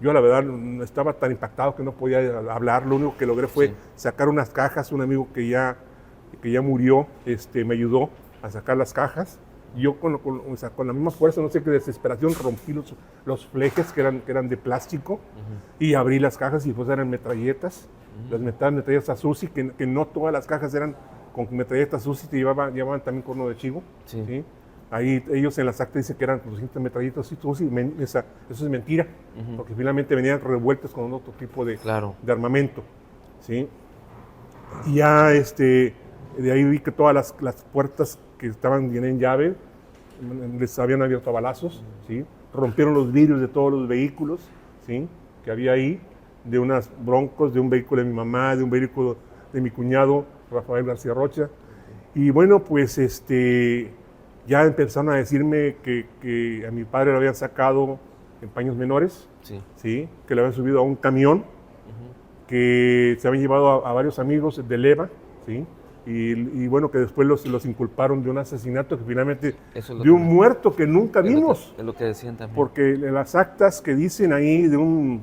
Yo la verdad estaba tan impactado que no podía hablar. Lo único que logré fue sacar unas cajas. Un amigo que ya murió me ayudó a sacar las cajas. Yo o sea, con la misma fuerza, no sé qué desesperación, rompí los flejes que eran de plástico y abrí las cajas y pues eran metralletas. Las metralletas Uzi, que no todas las cajas eran con metralletas Uzi, llevaban también corno de chivo. Sí. ¿Sí? Ahí ellos en las actas dicen que eran 200 metralletas Uzi. Eso es mentira, porque finalmente venían revueltas con otro tipo de armamento. ¿Sí? Y ya de ahí vi que todas las puertas que estaban bien en llave les habían abierto a balazos, ¿sí? Rompieron los vidrios de todos los vehículos, ¿sí? Que había ahí, de unas Broncos, de un vehículo de mi mamá, de un vehículo de mi cuñado, Rafael García Rocha. Y bueno, pues ya empezaron a decirme que a mi padre lo habían sacado en paños menores, ¿sí? Que lo habían subido a un camión, que se habían llevado a varios amigos de Leva, ¿sí? Y bueno, que después los inculparon de un asesinato que finalmente de un muerto que nunca vimos. Es lo que decían también. Porque en las actas que dicen ahí de un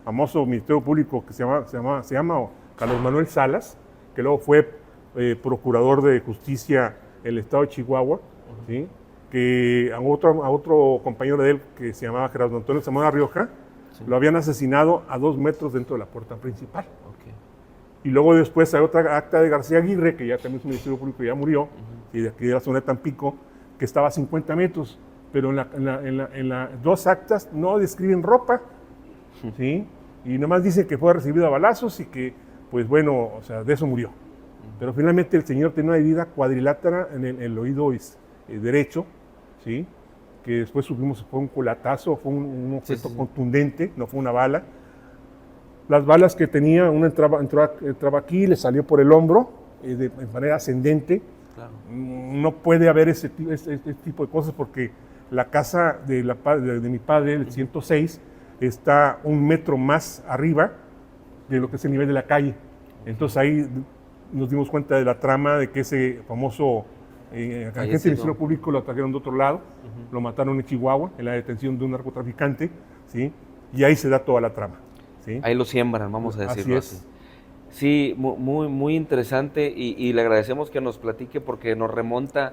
famoso ministerio público que se llama Carlos Manuel Salas, que luego fue procurador de justicia en el estado de Chihuahua, ¿sí? Que a otro compañero de él que se llamaba Gerardo Antonio Zamora Rioja, lo habían asesinado a 2 metros dentro de la puerta principal. Y luego después hay otra acta de García Aguirre, que ya también es un ministerio público que ya murió, y de aquí de la zona de Tampico, que estaba a 50 metros, pero en las 2 actas no describen ropa, ¿sí? Y nomás dicen que fue recibido a balazos y que, pues bueno, o sea, de eso murió. Pero finalmente el señor tenía una herida cuadrilátera en el oído derecho, ¿sí? Que después supimos fue un culatazo, fue un objeto contundente, no fue una bala. Las balas que tenía, una entraba aquí, le salió por el hombro, de manera ascendente. Claro. No puede haber este tipo de cosas porque la casa de mi padre, el 106, está 1 metro más arriba de lo que es el nivel de la calle. Entonces ahí nos dimos cuenta de la trama de que ese famoso agente del Ministerio Público lo trajeron de otro lado, lo mataron en Chihuahua, en la detención de un narcotraficante, ¿sí? Y ahí se da toda la trama. ¿Sí? Ahí lo siembran, vamos a decirlo así. Sí, muy interesante y le agradecemos que nos platique porque nos remonta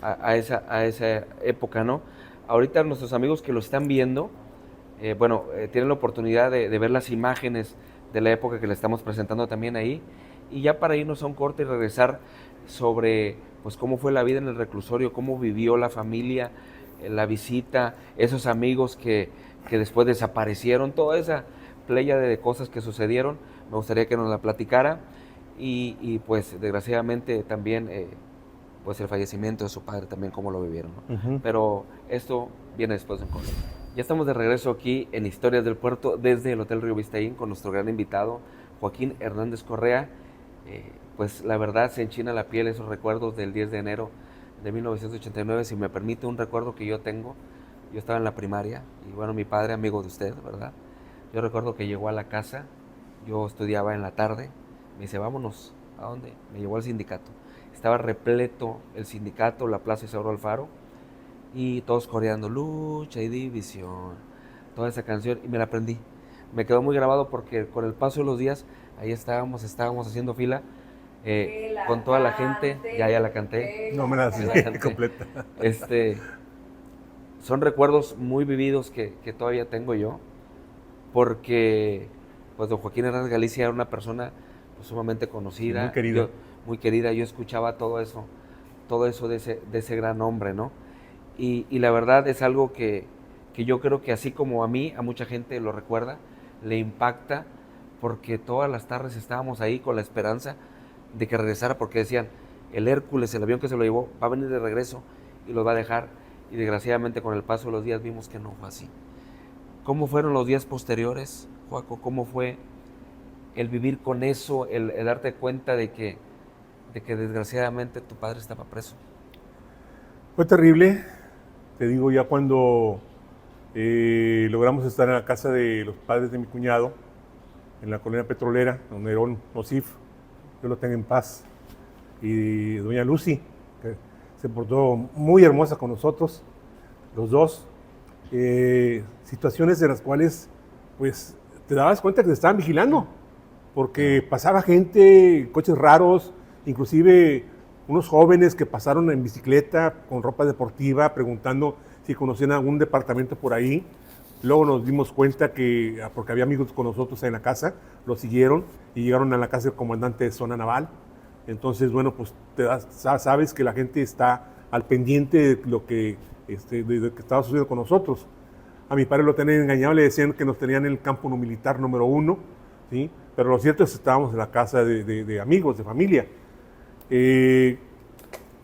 a esa época, ¿no? Ahorita nuestros amigos que lo están viendo, tienen la oportunidad de ver las imágenes de la época que le estamos presentando también ahí, y ya para irnos a un corte y regresar sobre pues cómo fue la vida en el reclusorio, cómo vivió la familia, la visita, esos amigos que después desaparecieron, toda esa pléyade de cosas que sucedieron, me gustaría que nos la platicara y pues desgraciadamente también pues el fallecimiento de su padre también cómo lo vivieron, ¿no? Pero esto viene después de un corte. Ya estamos de regreso aquí en Historias del Puerto desde el Hotel Río Vista Inn con nuestro gran invitado Joaquín Hernández Correa. Pues la verdad se enchina la piel esos recuerdos del 10 de enero de 1989, si me permite un recuerdo que yo tengo. Yo estaba en la primaria y bueno, mi padre amigo de usted, ¿verdad? Yo recuerdo que llegó a la casa, yo estudiaba en la tarde, me dice, vámonos, ¿a dónde? Me llevó al sindicato. Estaba repleto el sindicato, la plaza Isauro Alfaro, y todos coreando lucha y división, toda esa canción, y me la aprendí. Me quedó muy grabado porque con el paso de los días, ahí estábamos haciendo fila, con toda la gente, ya la canté. No me la sé completa. Son recuerdos muy vividos que todavía tengo yo, porque pues don Joaquín Hernández Galicia era una persona pues, sumamente conocida, muy querida. Yo escuchaba todo eso de ese gran hombre, ¿no? Y la verdad es algo que yo creo que así como a mí, a mucha gente lo recuerda, le impacta, porque todas las tardes estábamos ahí con la esperanza de que regresara, porque decían, el Hércules, el avión que se lo llevó, va a venir de regreso y lo va a dejar, y desgraciadamente con el paso de los días vimos que no fue así. ¿Cómo fueron los días posteriores, Joaco? ¿Cómo fue el vivir con eso, el darte cuenta de que desgraciadamente tu padre estaba preso? Fue terrible, te digo, ya cuando logramos estar en la casa de los padres de mi cuñado, en la colonia petrolera, don Nerón Osif, Dios lo tenga en paz. Y doña Lucy, que se portó muy hermosa con nosotros, los dos. Situaciones de las cuales, pues, te dabas cuenta que te estaban vigilando, porque pasaba gente, coches raros, inclusive unos jóvenes que pasaron en bicicleta con ropa deportiva preguntando si conocían algún departamento por ahí. Luego nos dimos cuenta que, porque había amigos con nosotros en la casa, los siguieron y llegaron a la casa del comandante de zona naval. Entonces, bueno, pues sabes que la gente está al pendiente de lo que, de lo que estaba sucediendo con nosotros. A mi padre lo tenían engañado, le decían que nos tenían en el campo militar número 1, ¿sí? Pero lo cierto es que estábamos en la casa de amigos, de familia.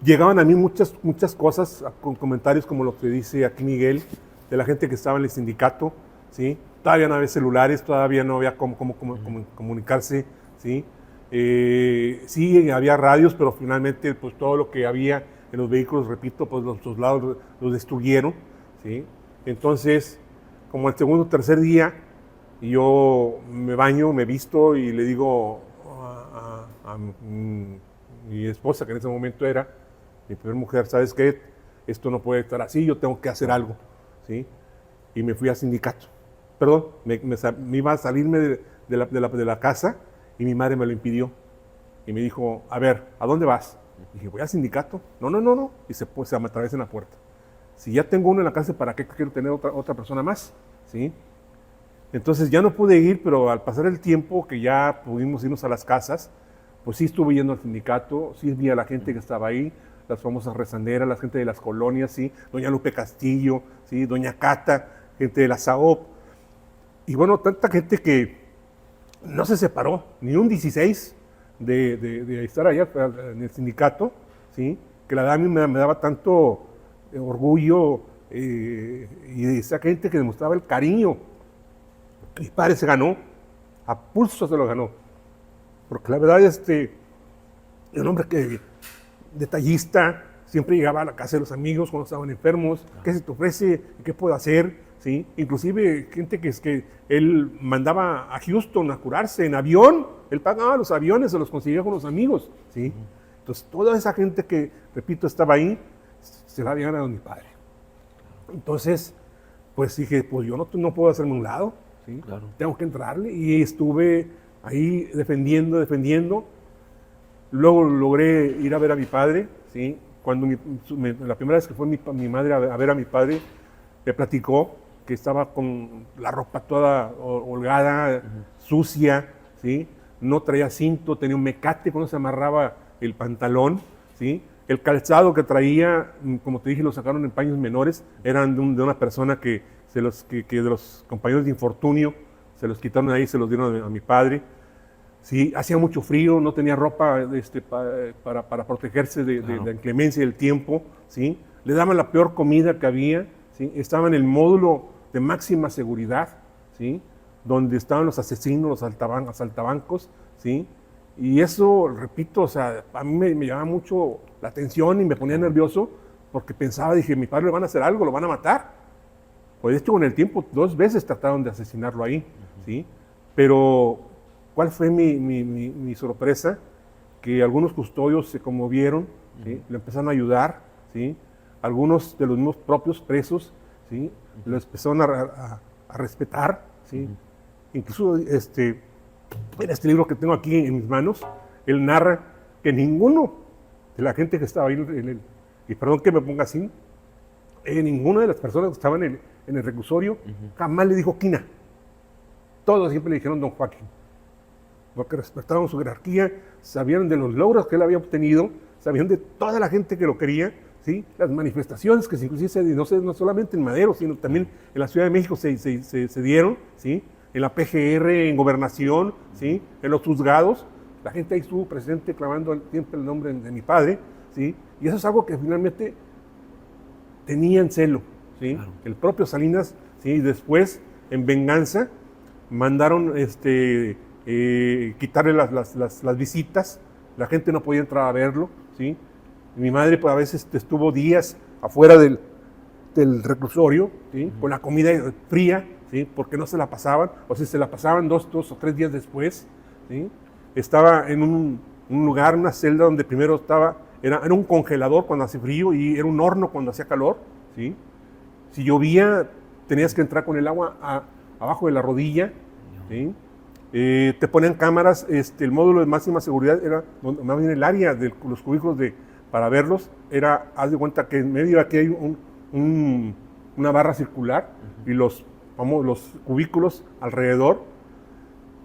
Llegaban a mí muchas cosas, con comentarios como los que dice aquí Miguel, de la gente que estaba en el sindicato, ¿sí? Todavía no había celulares, todavía no había cómo comunicarse, ¿sí? Sí, había radios, pero finalmente pues, todo lo que había en los vehículos, repito, pues los soldados los destruyeron, ¿sí? Entonces, como el segundo o tercer día, yo me baño, me visto y le digo a mi esposa, que en ese momento era mi primera mujer, ¿sabes qué? Esto no puede estar así, yo tengo que hacer algo, ¿sí? Y me fui al sindicato. Perdón, me iba a salirme de la casa y mi madre me lo impidió. Y me dijo, a ver, ¿a dónde vas? Y dije, voy al sindicato. No. Y se me atravesó en la puerta. Si ya tengo uno en la casa, ¿para qué quiero tener otra persona más? ¿Sí? Entonces ya no pude ir, pero al pasar el tiempo que ya pudimos irnos a las casas, pues sí estuve yendo al sindicato, sí vi a la gente que estaba ahí, las famosas rezanderas, la gente de las colonias, ¿sí? Doña Lupe Castillo, ¿sí? Doña Cata, gente de la SAOP. Y bueno, tanta gente que no se separó, ni un 16 de estar allá en el sindicato, ¿sí? Que la verdad a mí me daba tanto orgullo y esa gente que demostraba el cariño. Mi padre se ganó, a pulso se lo ganó, porque la verdad era un hombre que detallista, siempre llegaba a la casa de los amigos cuando estaban enfermos, ¿qué se te ofrece? ¿Qué puedo hacer? ¿Sí? Inclusive gente que él mandaba a Houston a curarse en avión, él pagaba los aviones, se los conseguía con los amigos, ¿sí? Entonces toda esa gente que, repito, estaba ahí, se la había ganado mi padre. Entonces, pues dije, pues yo no puedo hacerme un lado, ¿sí? Claro. Tengo que entrarle, y estuve ahí defendiendo. Luego logré ir a ver a mi padre, ¿sí? Cuando la primera vez que fue mi madre a ver a mi padre, me platicó que estaba con la ropa toda holgada, sucia, ¿sí? No traía cinto, tenía un mecate cuando se amarraba el pantalón, ¿sí? El calzado que traía, como te dije, lo sacaron en paños menores, eran de una persona que de los compañeros de infortunio se los quitaron ahí, se los dieron a mi padre. Sí, hacía mucho frío, no tenía ropa para protegerse de la inclemencia del tiempo, ¿sí? Le daban la peor comida que había, ¿sí? Estaba en el módulo de máxima seguridad, ¿sí? Donde estaban los asesinos, los asaltabancos, ¿sí? Y eso, repito, o sea, a mí me llamaba mucho la atención y me ponía nervioso porque pensaba, dije, mi padre le van a hacer algo, lo van a matar. Pues de hecho, con el tiempo, 2 veces trataron de asesinarlo ahí, ¿sí? Pero ¿cuál fue mi sorpresa? Que algunos custodios se conmovieron, ¿sí? Le empezaron a ayudar, ¿sí? Algunos de los mismos propios presos, ¿sí? Lo empezaron a respetar, ¿sí? Incluso en este libro que tengo aquí en mis manos, él narra que ninguno de la gente que estaba ahí, y perdón que me ponga así, ninguna de las personas que estaban en el reclusorio jamás le dijo quina. Todos siempre le dijeron don Joaquín, porque respetaban su jerarquía, sabían de los logros que él había obtenido, sabían de toda la gente que lo quería, ¿sí? Las manifestaciones que inclusive no solamente en Madero, sino también en la Ciudad de México se dieron, ¿sí? En la PGR, en Gobernación, ¿sí? En los juzgados, la gente ahí estuvo presente clamando siempre el nombre de mi padre, ¿sí? Y eso es algo que finalmente tenían celo, ¿sí? Claro. El propio Salinas, ¿sí? Después, en venganza, mandaron quitarle las visitas, la gente no podía entrar a verlo, ¿sí? Y mi madre pues, a veces estuvo días afuera del reclusorio, ¿sí? Con la comida fría, ¿sí? Porque no se la pasaban, o si se la pasaban 2 o 3 días después, ¿sí? Estaba en un lugar, una celda donde primero era un congelador cuando hace frío y era un horno cuando hacía calor, ¿sí? Si llovía, tenías que entrar con el agua abajo de la rodilla, ¿sí? Te ponían cámaras, el módulo de máxima seguridad era, más bien el área de los cubículos para verlos, haz de cuenta que en medio aquí hay una barra circular y los cubículos alrededor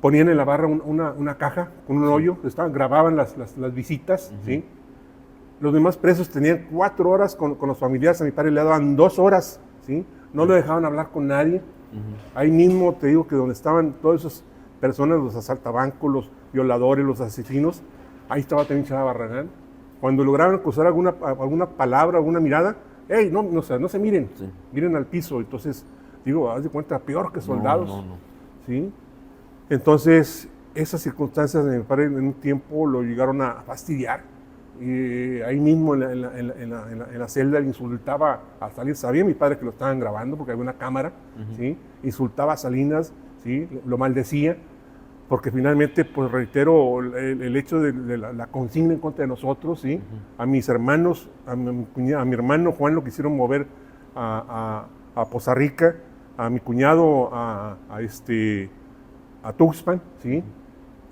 ponían en la barra una caja con un hoyo, grababan las visitas, ¿sí? Los demás presos tenían 4 horas con los familiares, a mi padre le daban 2 horas, ¿sí? No lo dejaban hablar con nadie. Ahí mismo te digo que donde estaban todas esas personas, los asaltabancos, los violadores, los asesinos, ahí estaba también Chava Barragán. Cuando lograban cruzar alguna palabra, alguna mirada, ¡hey! No se miren, miren al piso. Entonces, digo, haz de cuenta, peor que soldados. No. ¿Sí? Entonces, esas circunstancias de mi padre en un tiempo lo llegaron a fastidiar. Y ahí mismo en la celda le insultaba a Salinas. Sabía mi padre que lo estaban grabando porque había una cámara, ¿sí? Insultaba a Salinas, ¿sí? Lo maldecía, porque finalmente, pues reitero, el hecho de la consigna en contra de nosotros, ¿sí? A mis hermanos, a mi hermano Juan lo quisieron mover a Poza Rica, a mi cuñado a Tuxpan, ¿sí?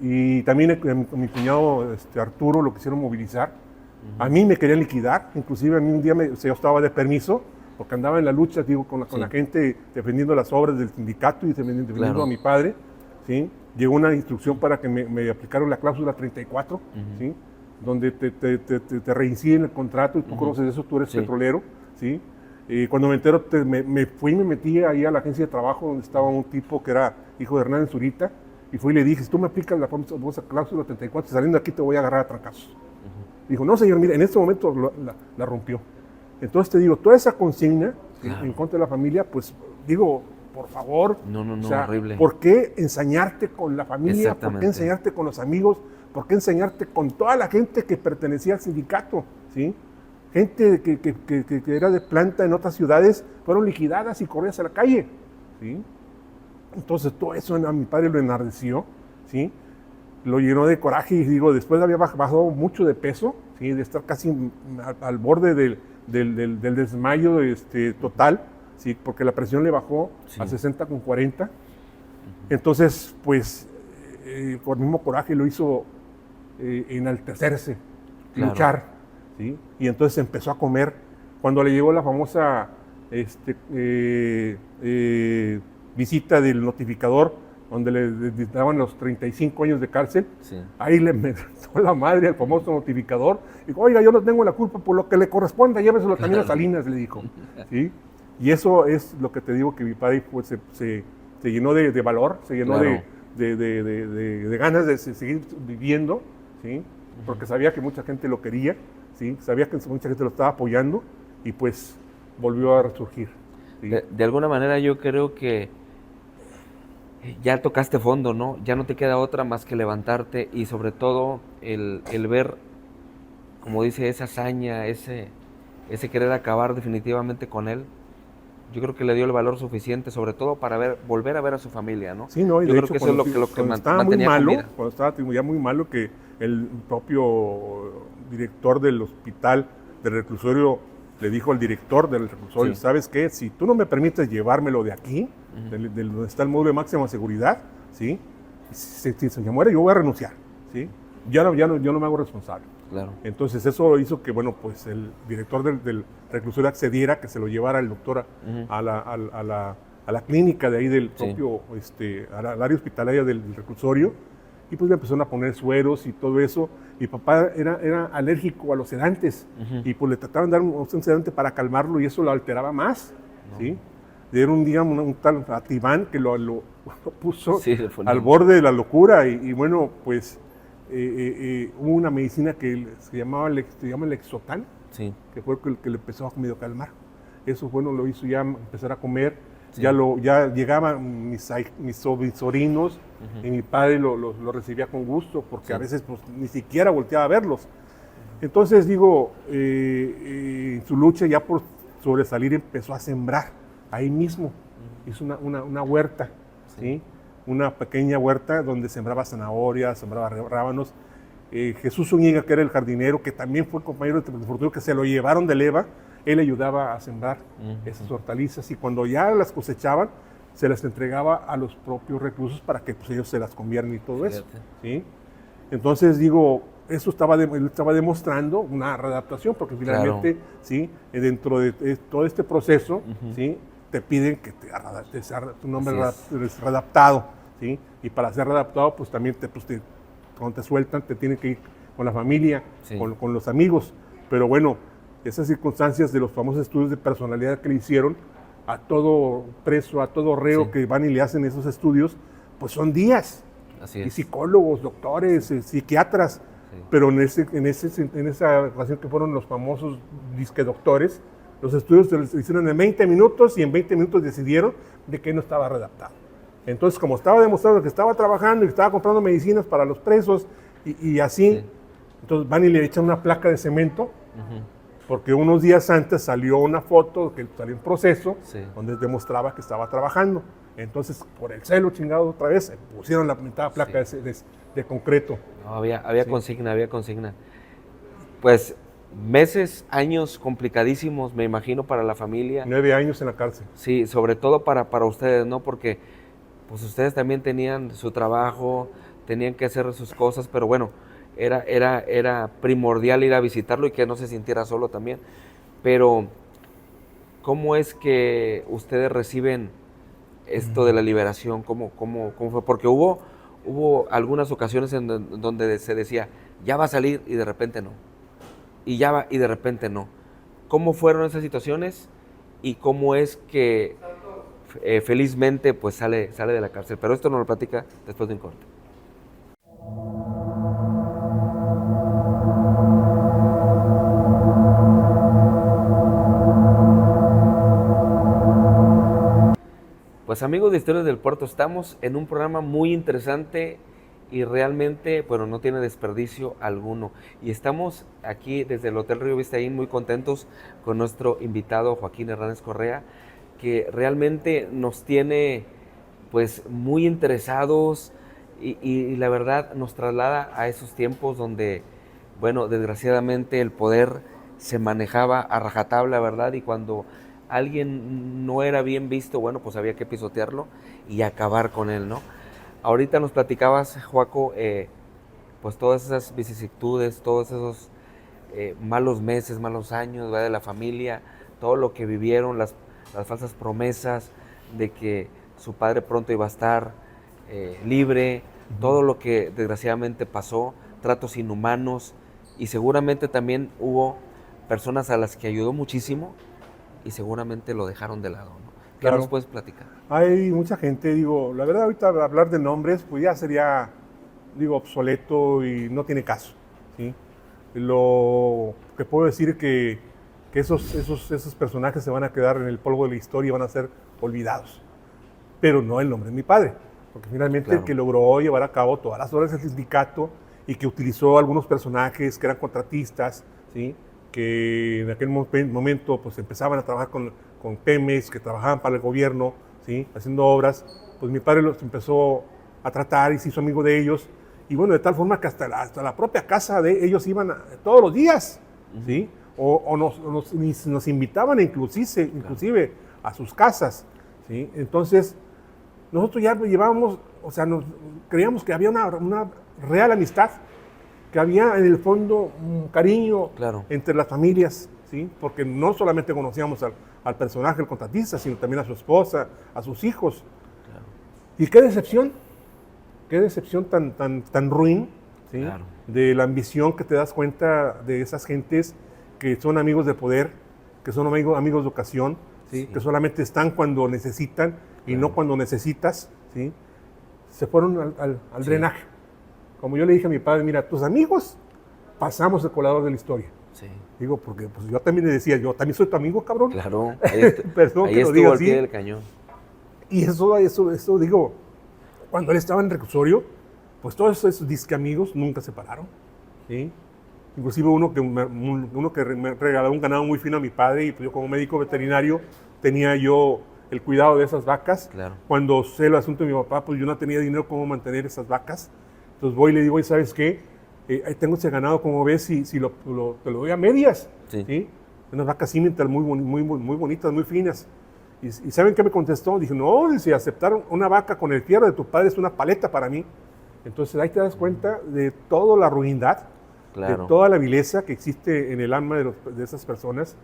Y también a mi cuñado Arturo lo quisieron movilizar. A mí me querían liquidar, inclusive a mí un día yo estaba de permiso, porque andaba en la lucha, digo, con la gente defendiendo las obras del sindicato y defendiendo a mi padre, ¿sí? Llegó una instrucción para que me aplicaron la cláusula 34, ¿sí? Donde te reinciden el contrato y tú conoces eso, tú eres petrolero, ¿sí? Cuando me entero, me fui y me metí ahí a la agencia de trabajo donde estaba un tipo que era hijo de Hernán Zurita, y fui y le dije, si tú me aplicas la famosa cláusula 34, saliendo de aquí te voy a agarrar a trancazos. Dijo, no señor, mire, en este momento la rompió. Entonces te digo, toda esa consigna en contra de la familia, pues digo, por favor, no, o sea, horrible. ¿Por qué ensañarte con la familia? ¿Por qué ensañarte con los amigos? ¿Por qué ensañarte con toda la gente que pertenecía al sindicato? ¿Sí? Gente que era de planta en otras ciudades, fueron liquidadas y corridas a la calle, ¿sí? Entonces todo eso a mi padre lo enardeció, ¿sí? Lo llenó de coraje y digo, después había bajado mucho de peso, ¿sí? De estar casi al borde del desmayo total, ¿sí? Porque la presión le bajó a 60/40. Entonces, pues, por el mismo coraje lo hizo enaltecerse, luchar, ¿sí? Y entonces empezó a comer. Cuando le llegó la famosa visita del notificador, donde le daban los 35 años de cárcel, ahí le metió la madre al famoso notificador, y dijo, oiga, yo no tengo la culpa, por lo que le corresponda, lléveselo también a Salinas, le dijo, ¿sí? Y eso es lo que te digo, que mi padre pues, se llenó de valor, se llenó de ganas de seguir viviendo, ¿sí? Porque sabía que mucha gente lo quería, ¿sí? Sabía que mucha gente lo estaba apoyando, y pues volvió a resurgir. ¿Sí? De alguna manera yo creo que ya tocaste fondo, ¿no? Ya no te queda otra más que levantarte y sobre todo el ver, como dice, esa hazaña, ese querer acabar definitivamente con él. Yo creo que le dio el valor suficiente, sobre todo para volver a ver a su familia, ¿no? Sí, no, y yo de creo hecho, que eso es lo que estaba muy malo, cuando estaba ya muy malo, que el propio director del hospital, del reclusorio, le dijo al director del reclusorio, ¿sabes qué? Si tú no me permites llevármelo de aquí, de donde está el módulo de máxima seguridad, ¿sí? Si se muere, yo voy a renunciar, ¿sí? Yo no me hago responsable. Claro. Entonces eso hizo que, bueno, pues el director del reclusorio accediera, que se lo llevara el doctor a la clínica de ahí del propio, al área hospitalaria del reclusorio, y pues le empezaron a poner sueros y todo eso. Mi papá era alérgico a los sedantes, y pues le trataban de dar un sedante para calmarlo, y eso lo alteraba más, ¿sí? Dieron un día un tal Atibán que lo puso al borde de la locura, y bueno, pues hubo una medicina que se llama el Exotan, que fue el que le empezó a medio calmar. Eso, bueno, lo hizo ya empezar a comer. Ya llegaban mis sobrinos, y mi padre lo recibía con gusto, porque a veces pues, ni siquiera volteaba a verlos. Entonces, digo, en su lucha ya por sobresalir empezó a sembrar ahí mismo. Hizo una huerta, ¿sí? Una pequeña huerta donde sembraba zanahorias, sembraba rábanos, Jesús Zúñiga, que era el jardinero, que también fue compañero de Fortunio, que se lo llevaron de leva, él ayudaba a sembrar esas hortalizas y cuando ya las cosechaban, se las entregaba a los propios reclusos para que pues, ellos se las comieran y todo eso. ¿Sí? Entonces digo, eso él estaba demostrando una readaptación, porque finalmente, ¿sí? Dentro de todo este proceso, ¿sí? Te piden que tu nombre es readaptado, ¿sí? Y para ser readaptado, pues también cuando te sueltan, te tienen que ir con la familia, con los amigos. Pero bueno, esas circunstancias de los famosos estudios de personalidad que le hicieron a todo preso, a todo reo que van y le hacen esos estudios, pues son días. Así es. Y psicólogos, doctores, psiquiatras. Sí. Pero en esa ocasión que fueron los famosos disque doctores, los estudios se hicieron en 20 minutos y en 20 minutos decidieron de que no estaba readaptado. Entonces, como estaba demostrando que estaba trabajando y estaba comprando medicinas para los presos y así, entonces van y le echan una placa de cemento, porque unos días antes salió una foto que salió en proceso, donde demostraba que estaba trabajando. Entonces, por el celo chingado otra vez, pusieron la pintada placa de concreto. No, había consigna. Pues meses, años complicadísimos, me imagino, para la familia. 9 años en la cárcel. Sí, sobre todo para ustedes, ¿no? Porque pues ustedes también tenían su trabajo, tenían que hacer sus cosas, pero bueno, era primordial ir a visitarlo y que no se sintiera solo también. Pero, ¿cómo es que ustedes reciben esto de la liberación? ¿Cómo fue? Porque hubo algunas ocasiones en donde se decía, ya va a salir y de repente no. Y ya va y de repente no. ¿Cómo fueron esas situaciones? Y cómo es que felizmente pues sale de la cárcel. Pero esto nos lo platica después de un corte. Pues amigos de Historias del Puerto, estamos en un programa muy interesante y realmente, bueno, no tiene desperdicio alguno. Y estamos aquí desde el Hotel Río Vistaín muy contentos con nuestro invitado Joaquín Hernández Correa, que realmente nos tiene pues muy interesados y la verdad nos traslada a esos tiempos donde, bueno, desgraciadamente el poder se manejaba a rajatabla, ¿verdad? Y cuando alguien no era bien visto, bueno, pues había que pisotearlo y acabar con él, ¿no? Ahorita nos platicabas, Joaco, pues todas esas vicisitudes, todos esos malos meses, malos años, ¿verdad? De la familia, todo lo que vivieron, las falsas promesas de que su padre pronto iba a estar libre, todo lo que desgraciadamente pasó, tratos inhumanos, y seguramente también hubo personas a las que ayudó muchísimo y seguramente lo dejaron de lado, ¿no? ¿Qué Claro. nos puedes platicar? Hay mucha gente, digo, la verdad ahorita hablar de nombres pues ya sería, digo, obsoleto y no tiene caso, ¿sí? Lo que puedo decir que esos personajes se van a quedar en el polvo de la historia y van a ser olvidados, pero no el nombre de mi padre, porque finalmente el que logró llevar a cabo todas las obras del sindicato y que utilizó algunos personajes que eran contratistas, ¿sí? Que en aquel momento pues empezaban a trabajar con Pemex, que trabajaban para el gobierno, ¿sí? Haciendo obras, pues mi padre los empezó a tratar y se hizo amigo de ellos, y bueno, de tal forma que hasta la propia casa de ellos iban todos los días, ¿sí? O nos invitaban inclusive a sus casas, ¿sí? Entonces, nosotros ya llevábamos, o sea, creíamos que había una real amistad, que había en el fondo un cariño entre las familias, ¿sí? Porque no solamente conocíamos al personaje, el contratista, sino también a su esposa, a sus hijos. Claro. Y qué decepción tan ruin, ¿sí? De la ambición que te das cuenta de esas gentes que son amigos de poder, que son amigos de ocasión, ¿sí? Que solamente están cuando necesitan y no cuando necesitas, ¿sí? Se fueron al drenaje. Como yo le dije a mi padre, mira, tus amigos pasamos el colador de la historia. Sí. Digo, porque pues, yo también le decía, yo también soy tu amigo, cabrón. Claro, perdón ahí que lo diga así. Pie del cañón. Y eso, digo, cuando él estaba en reclusorio, pues todos esos disque amigos nunca se separaron, ¿sí? Inclusive uno que me regaló un ganado muy fino a mi padre, y pues yo como médico veterinario tenía yo el cuidado de esas vacas. Claro. Cuando sé el asunto de mi papá, pues yo no tenía dinero cómo mantener esas vacas. Entonces voy y le digo, ¿y sabes qué? tengo ese ganado, como ves, si te lo doy a medias. Sí. ¿Sí? Unas vacas Simmental muy bonitas, muy finas. ¿Y saben qué me contestó? Dije, no, si aceptaron una vaca con el fierro de tu padre es una paleta para mí. Entonces ahí te das cuenta de toda la ruindad, Claro. de toda la vileza que existe en el alma de esas personas,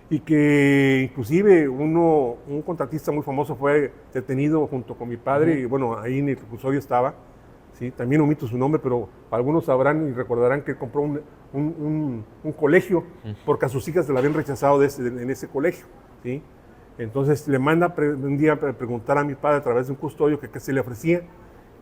y que inclusive un contratista muy famoso fue detenido junto con mi padre, y bueno, ahí en el reclusorio estaba, ¿sí? También omito su nombre, pero algunos sabrán y recordarán que él compró un colegio porque a sus hijas se la habían rechazado en ese colegio, ¿sí? Entonces le manda un día a preguntar a mi padre a través de un custodio que se le ofrecía,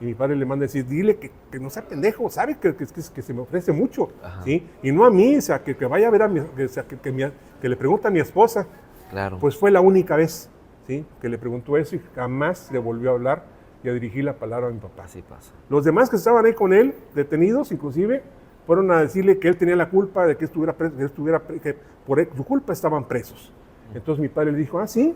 y mi padre le manda a decir, dile que no sea pendejo, sabe que se me ofrece mucho, ¿sí? Y no a mí, o sea, que vaya a ver a mi, o sea, que le pregunte a mi esposa. Claro. Pues fue la única vez, ¿sí? Que le preguntó eso y jamás le volvió a hablar y a dirigir la palabra a mi papá. Así pasa. Los demás que estaban ahí con él, detenidos inclusive, fueron a decirle que él tenía la culpa de que que por su culpa estaban presos. Entonces mi padre le dijo, ah, sí,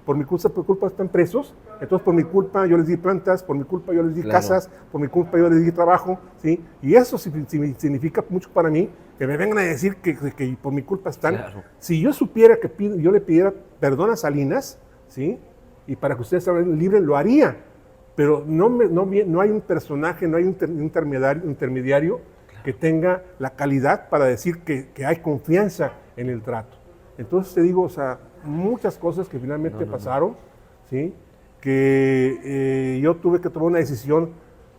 por mi culpa están presos, entonces por mi culpa yo les di plantas, por mi culpa yo les di casas, por mi culpa yo les di trabajo, ¿sí? Y eso significa mucho para mí, que me vengan a decir que por mi culpa están. Claro. Si yo supiera que yo le pidiera perdón a Salinas, ¿sí? Y para que ustedes salgan libres, lo haría, pero no hay un personaje, no hay un intermediario que tenga la calidad para decir que hay confianza en el trato. Entonces te digo, o sea, muchas cosas que finalmente pasaron, ¿sí? Que yo tuve que tomar una decisión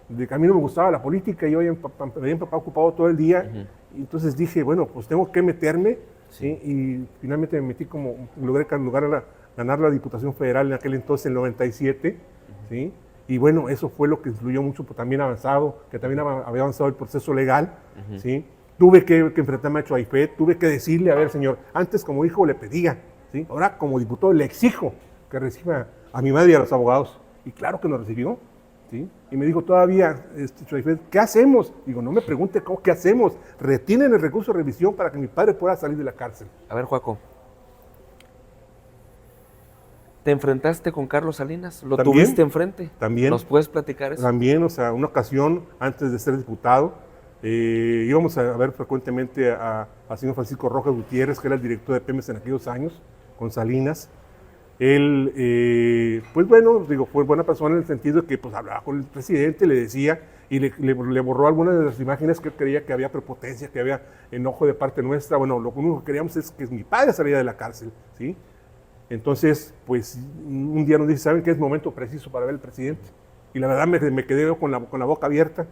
de que a mí no me gustaba la política, yo me había papá ocupado todo el día, y entonces dije, bueno, pues tengo que meterme, ¿sí? Y finalmente me metí como, logré ganar la Diputación Federal en aquel entonces, en el 97, ¿sí? Y bueno, eso fue lo que influyó mucho, pues, también que también había avanzado el proceso legal, ¿sí? Tuve que enfrentarme a Chuaifet, tuve que decirle, a ver, señor, antes como hijo le pedía, ¿sí? Ahora como diputado le exijo que reciba a mi madre y a los abogados. Y claro que lo recibió, ¿sí? Y me dijo todavía, Chuaifet, ¿qué hacemos? Digo, no me pregunte qué hacemos, retienen el recurso de revisión para que mi padre pueda salir de la cárcel. A ver, Joaco, ¿te enfrentaste con Carlos Salinas? ¿Lo ¿También? tuviste enfrente? También. ¿Nos puedes platicar eso? También, o sea, una ocasión antes de ser diputado, íbamos a ver frecuentemente a señor Francisco Rojas Gutiérrez, que era el director de Pemex en aquellos años, con Salinas. Él, pues bueno, digo, fue buena persona en el sentido de que pues, hablaba con el presidente, le decía, y le borró algunas de las imágenes que él creía que había prepotencia, que había enojo de parte nuestra. Bueno, lo único que queríamos es que mi padre saliera de la cárcel, ¿sí? Entonces, pues un día nos dice, ¿saben qué es momento preciso para ver al presidente? Y la verdad me quedé con la boca abierta.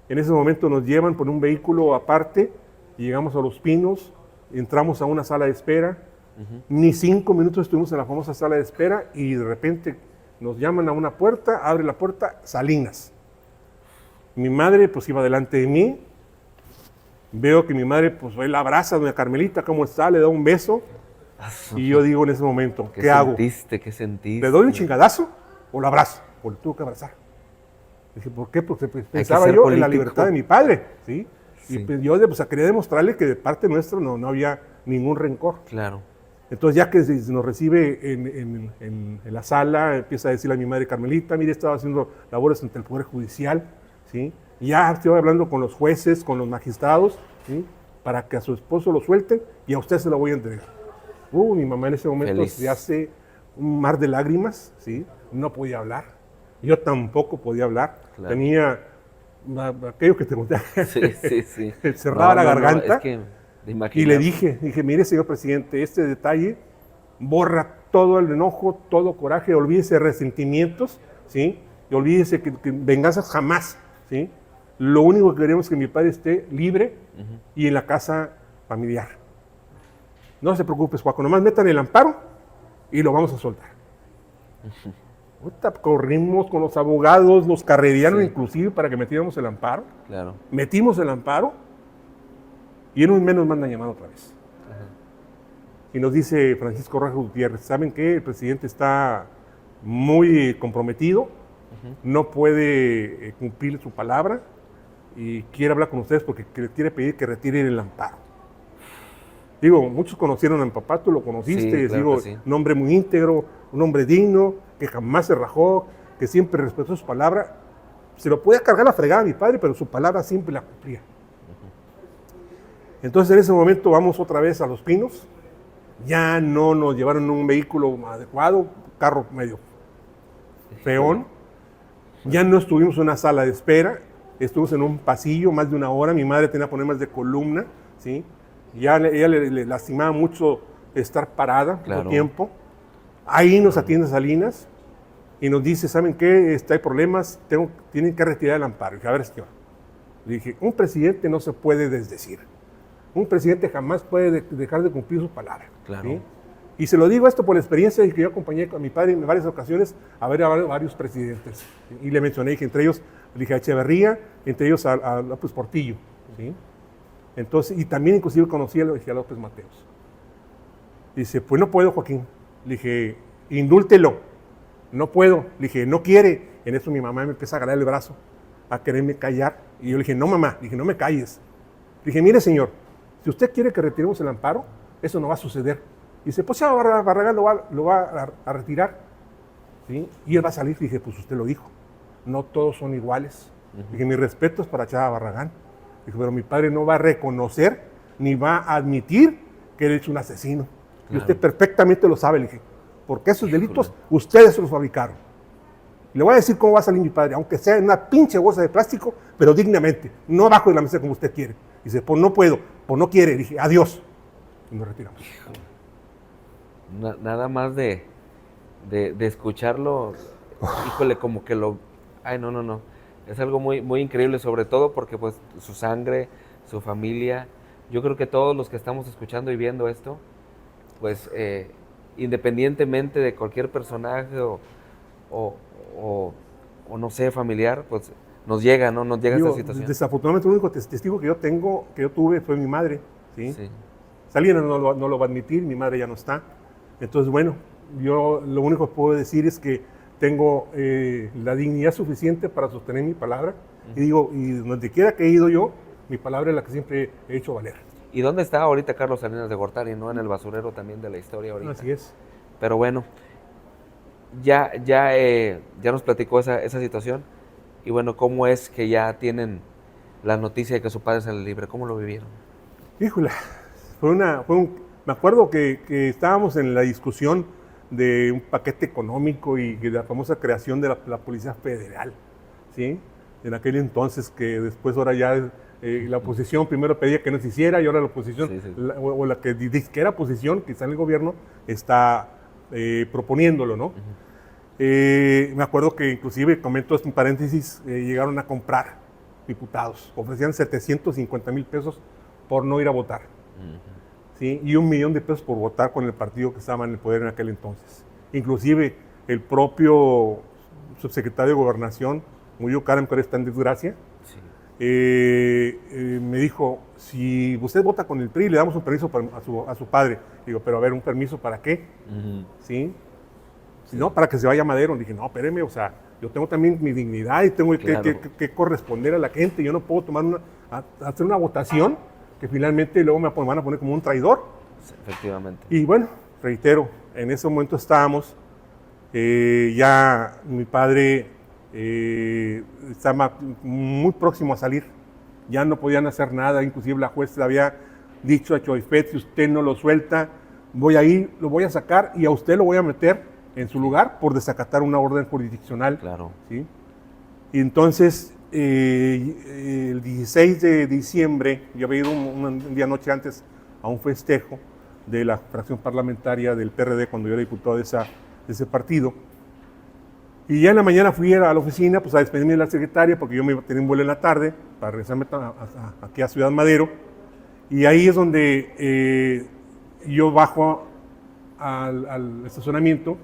En ese momento nos llevan por un vehículo aparte y llegamos a Los Pinos, entramos a una sala de espera. Ni 5 minutos estuvimos en la famosa sala de espera y de repente nos llaman a una puerta, abre la puerta, Salinas. Mi madre pues iba delante de mí, veo que mi madre pues la abraza a doña Carmelita, ¿cómo está? Le da un beso y yo digo en ese momento, ¿qué hago? ¿Qué sentiste? ¿Le doy un chingadazo o lo abrazo? Porque tuve que abrazar. Dije, ¿por qué? Porque pensaba yo en la libertad de mi padre, ¿sí? Sí. Y pues yo quería demostrarle que de parte nuestra no había ningún rencor. Claro. Entonces ya que nos recibe en la sala, empieza a decirle a mi madre Carmelita, mire, estaba haciendo labores ante el Poder Judicial, ¿sí? Y ya estoy hablando con los jueces, con los magistrados, ¿sí? Para que a su esposo lo suelten y a usted se lo voy a entregar. Mi mamá en ese momento Feliz. se hace un mar de lágrimas, ¿sí? No podía hablar. Yo tampoco podía hablar. Claro. Tenía aquello que te conté. Sí. Cerraba la garganta. Es que y le dije, mire, señor presidente, este detalle borra todo el enojo, todo coraje, olvídese de resentimientos, ¿sí? Y olvídese que venganzas jamás, ¿sí? Lo único que queremos es que mi padre esté libre y en la casa familiar. No se preocupe, Joaco, nomás metan el amparo y lo vamos a soltar. Corrimos con los abogados, los carrerianos inclusive para que metiéramos el amparo. Claro. Metimos el amparo y en un mes nos mandan llamar otra vez. Y nos dice Francisco Rojas Gutiérrez, ¿saben qué? El presidente está muy comprometido, no puede cumplir su palabra y quiere hablar con ustedes porque le quiere pedir que retiren el amparo. Digo, muchos conocieron a mi papá, tú lo conociste, sí, digo, sí. Un hombre muy íntegro, un hombre digno, que jamás se rajó, que siempre respetó su palabra. Se lo podía cargar la fregada a mi padre, pero su palabra siempre la cumplía. Entonces en ese momento vamos otra vez a Los Pinos, ya no nos llevaron en un vehículo adecuado, carro medio peón, ya no estuvimos en una sala de espera, estuvimos en un pasillo más de 1 hora, mi madre tenía problemas de columna, ¿sí? Ya ella le lastimaba mucho estar parada todo tiempo. Ahí nos atiende Salinas y nos dice, ¿saben qué? Hay problemas, tienen que retirar el amparo. Y dije, a ver, señor. Le dije, un presidente no se puede desdecir. Un presidente jamás puede dejar de cumplir su palabra. Claro. ¿Sí? Y se lo digo esto por la experiencia de que yo acompañé a mi padre en varias ocasiones a ver a varios presidentes. Y le mencioné que entre ellos, le dije a Echeverría, entre ellos a López Portillo. ¿Sí? Entonces, y también inclusive conocí a López Mateos. Dice, pues no puedo, Joaquín. Le dije, indúltelo. No puedo. Le dije, no quiere. En eso mi mamá me empieza a agarrar el brazo, a quererme callar. Y yo le dije, no mamá, le dije, no me calles. Le dije, mire señor, si usted quiere que retiremos el amparo, eso no va a suceder. Y dice, pues ya Barragán lo va a retirar. ¿Sí? Y él va a salir. Le dije, pues usted lo dijo. No todos son iguales. Le dije, mi respeto es para Chava Barragán. Le dije, pero mi padre no va a reconocer ni va a admitir que él es un asesino. Claro. Y usted perfectamente lo sabe, le dije, porque esos delitos ustedes se los fabricaron. Le voy a decir cómo va a salir mi padre, aunque sea en una pinche bolsa de plástico, pero dignamente, no abajo de la mesa como usted quiere. Dice, pues no puedo, pues no quiere. Dije, adiós. Y nos retiramos. Nada más de escucharlo, híjole, como que lo... Ay, no. Es algo muy, muy increíble, sobre todo porque pues su sangre, su familia, yo creo que todos los que estamos escuchando y viendo esto, pues independientemente de cualquier personaje o no sé, familiar, pues nos llega, ¿no? Nos llega esta situación. Desafortunadamente el único testigo que yo tuve fue mi madre, ¿sí? Sí. Salinas no lo va a admitir, mi madre ya no está. Entonces, bueno, yo lo único que puedo decir es que tengo la dignidad suficiente para sostener mi palabra. Y digo, y donde quiera que he ido yo, mi palabra es la que siempre he hecho valer. ¿Y dónde está ahorita Carlos Salinas de Gortari? ¿No? En el basurero también de la historia ahorita. Así es. Pero bueno, ya nos platicó esa situación. Y bueno, ¿cómo es que ya tienen la noticia de que su padre sale libre? ¿Cómo lo vivieron? Híjole, me acuerdo que estábamos en la discusión de un paquete económico y de la famosa creación de la Policía Federal, ¿sí? En aquel entonces, que después ahora ya la oposición primero pedía que no se hiciera y ahora la oposición, o la que dice que era oposición, que está en el gobierno, está proponiéndolo, ¿no? Me acuerdo que inclusive, comento esto en paréntesis, llegaron a comprar diputados, ofrecían 750,000 pesos por no ir a votar, ¿sí? Y 1 millón de pesos por votar con el partido que estaba en el poder en aquel entonces. Inclusive el propio subsecretario de Gobernación, Murillo Karam, que ahora está en desgracia, me dijo, si usted vota con el PRI, le damos un permiso a su padre. Digo, pero a ver, ¿un permiso para qué? ¿Sí? Si no, para que se vaya a Madero. Dije, no, espéreme, o sea, yo tengo también mi dignidad y tengo que corresponder a la gente. Yo no puedo hacer una votación que finalmente luego me van a poner como un traidor. Efectivamente. Y bueno, reitero, en ese momento estábamos, ya mi padre estaba muy próximo a salir, ya no podían hacer nada, inclusive la juez le había dicho a Choifet, si usted no lo suelta, voy a ir, lo voy a sacar y a usted lo voy a meter en su lugar por desacatar una orden jurisdiccional. Claro. ¿Sí? Y entonces, el 16 de diciembre, yo había ido un día noche antes a un festejo de la fracción parlamentaria del PRD cuando yo era diputado de ese partido. Y ya en la mañana fui a la oficina pues, a despedirme de la secretaria porque yo me tenía un vuelo en la tarde para regresarme aquí a Ciudad Madero. Y ahí es donde yo bajo al estacionamiento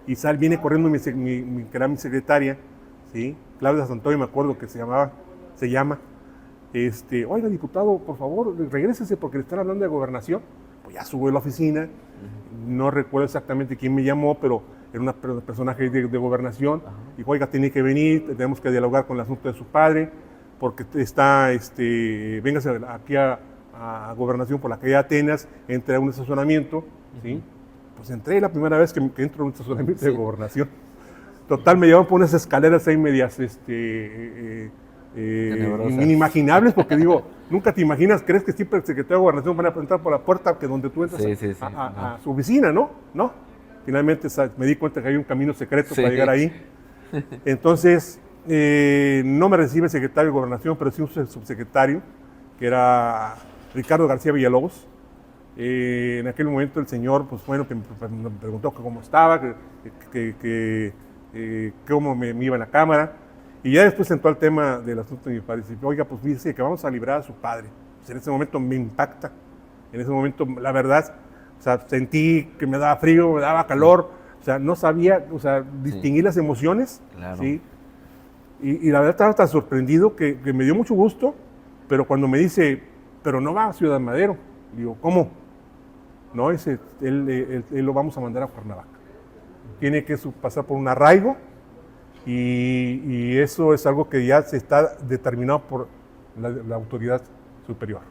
y viene corriendo que era mi secretaria, ¿sí? Claudia Santoy, me acuerdo que se llama. Oiga, diputado, por favor, regrésese porque le están hablando de gobernación. Pues ya subo a la oficina, no recuerdo exactamente quién me llamó, pero era un personaje de gobernación. Dijo, oiga, tiene que venir, tenemos que dialogar con el asunto de su padre, porque está, véngase aquí a gobernación por la calle de Atenas, entra a un estacionamiento, ¿sí? Pues entré la primera vez que entro a un estacionamiento de gobernación. Total, me llevaban por unas escaleras ahí medias inimaginables, porque digo, nunca te imaginas, crees que siempre el secretario de Gobernación van a entrar por la puerta que donde tú entras a su oficina, ¿no? No. Finalmente me di cuenta que hay un camino secreto para llegar ahí. Entonces, no me recibe el secretario de Gobernación, pero sí un subsecretario, que era Ricardo García Villalobos. En aquel momento el señor, pues bueno, que me preguntó que cómo estaba, cómo me iba en la Cámara. Y ya después entró al tema del asunto de mi padre. Dice, oiga, pues dice que vamos a librar a su padre. Pues en ese momento me impacta. En ese momento, la verdad, o sea, sentí que me daba frío, me daba calor. O sea, no sabía, o sea, distinguir las emociones. Claro. ¿Sí? Y la verdad estaba tan sorprendido que me dio mucho gusto. Pero cuando me dice, pero no va a Ciudad Madero. Digo, ¿cómo? No, él lo vamos a mandar a Cuernavaca. Tiene que pasar por un arraigo. Y eso es algo que ya se está determinado por la autoridad superior.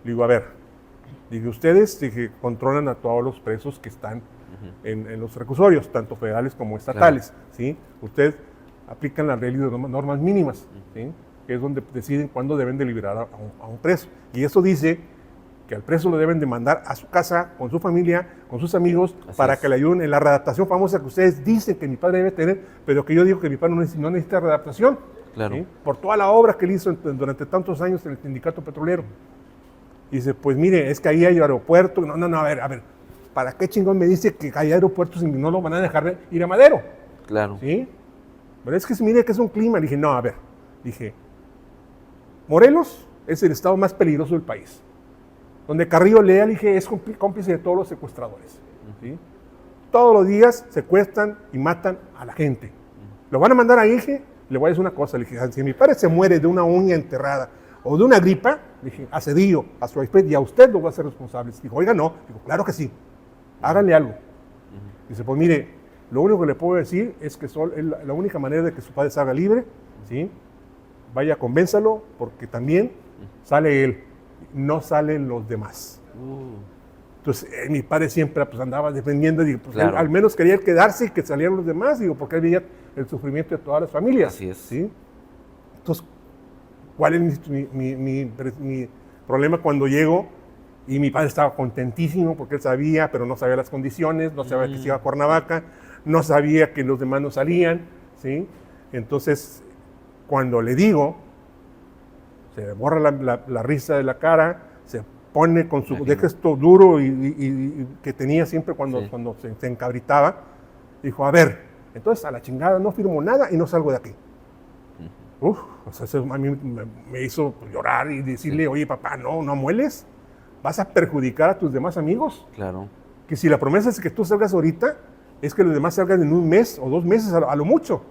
Digo, a ver, digo, ustedes controlan a todos los presos que están en los reclusorios, tanto federales como estatales. Claro. ¿Sí? Ustedes aplican las leyes de normas mínimas, ¿sí? Que es donde deciden cuándo deben de liberar a un preso. Y eso dice que al preso lo deben de mandar a su casa, con su familia, con sus amigos, para que le ayuden en la readaptación famosa que ustedes dicen que mi padre debe tener, pero que yo digo que mi padre no necesita readaptación. Claro. ¿Sí? Por toda la obra que él hizo durante tantos años en el sindicato petrolero. Y dice, pues mire, es que ahí hay aeropuerto. No, a ver, ¿para qué chingón me dice que hay aeropuertos y no lo van a dejar ir a Madero? Claro. ¿Sí? Pero es que mire que es un clima. Le dije, no, a ver. Dije, Morelos es el estado más peligroso del país. Donde Carrillo Leal, dije, es cómplice de todos los secuestradores. ¿Sí? Todos los días secuestran y matan a la gente. Lo van a mandar ahí, dije, le voy a decir una cosa. Le dije, si mi padre se muere de una uña enterrada o de una gripa, le dije, a Cedillo, a su iPad y a usted lo va a hacer responsable. Dijo, oiga, no. Digo, claro que sí. Háganle algo. Dice, pues mire, lo único que le puedo decir es que la única manera de que su padre salga libre, ¿sí? Vaya, convénzalo, porque también sale él. No salen los demás. Entonces, mi padre siempre pues, andaba defendiendo, digo, pues, claro. Él al menos quería quedarse y que salieran los demás, digo, porque él veía el sufrimiento de todas las familias. Así es. ¿Sí? Entonces, ¿cuál es mi problema cuando llego? Y mi padre estaba contentísimo porque él sabía, pero no sabía las condiciones, no sabía que se iba a Cuernavaca, no sabía que los demás no salían, ¿sí? Entonces, cuando le digo, se le borra la risa de la cara, se pone con su gesto duro y que tenía siempre cuando se encabritaba. Dijo, a ver, entonces a la chingada no firmo nada y no salgo de aquí. O sea, eso a mí me hizo llorar y decirle, oye papá, no mueles, vas a perjudicar a tus demás amigos. Claro. Que si la promesa es que tú salgas ahorita, es que los demás salgan en un mes o 2 meses a lo mucho.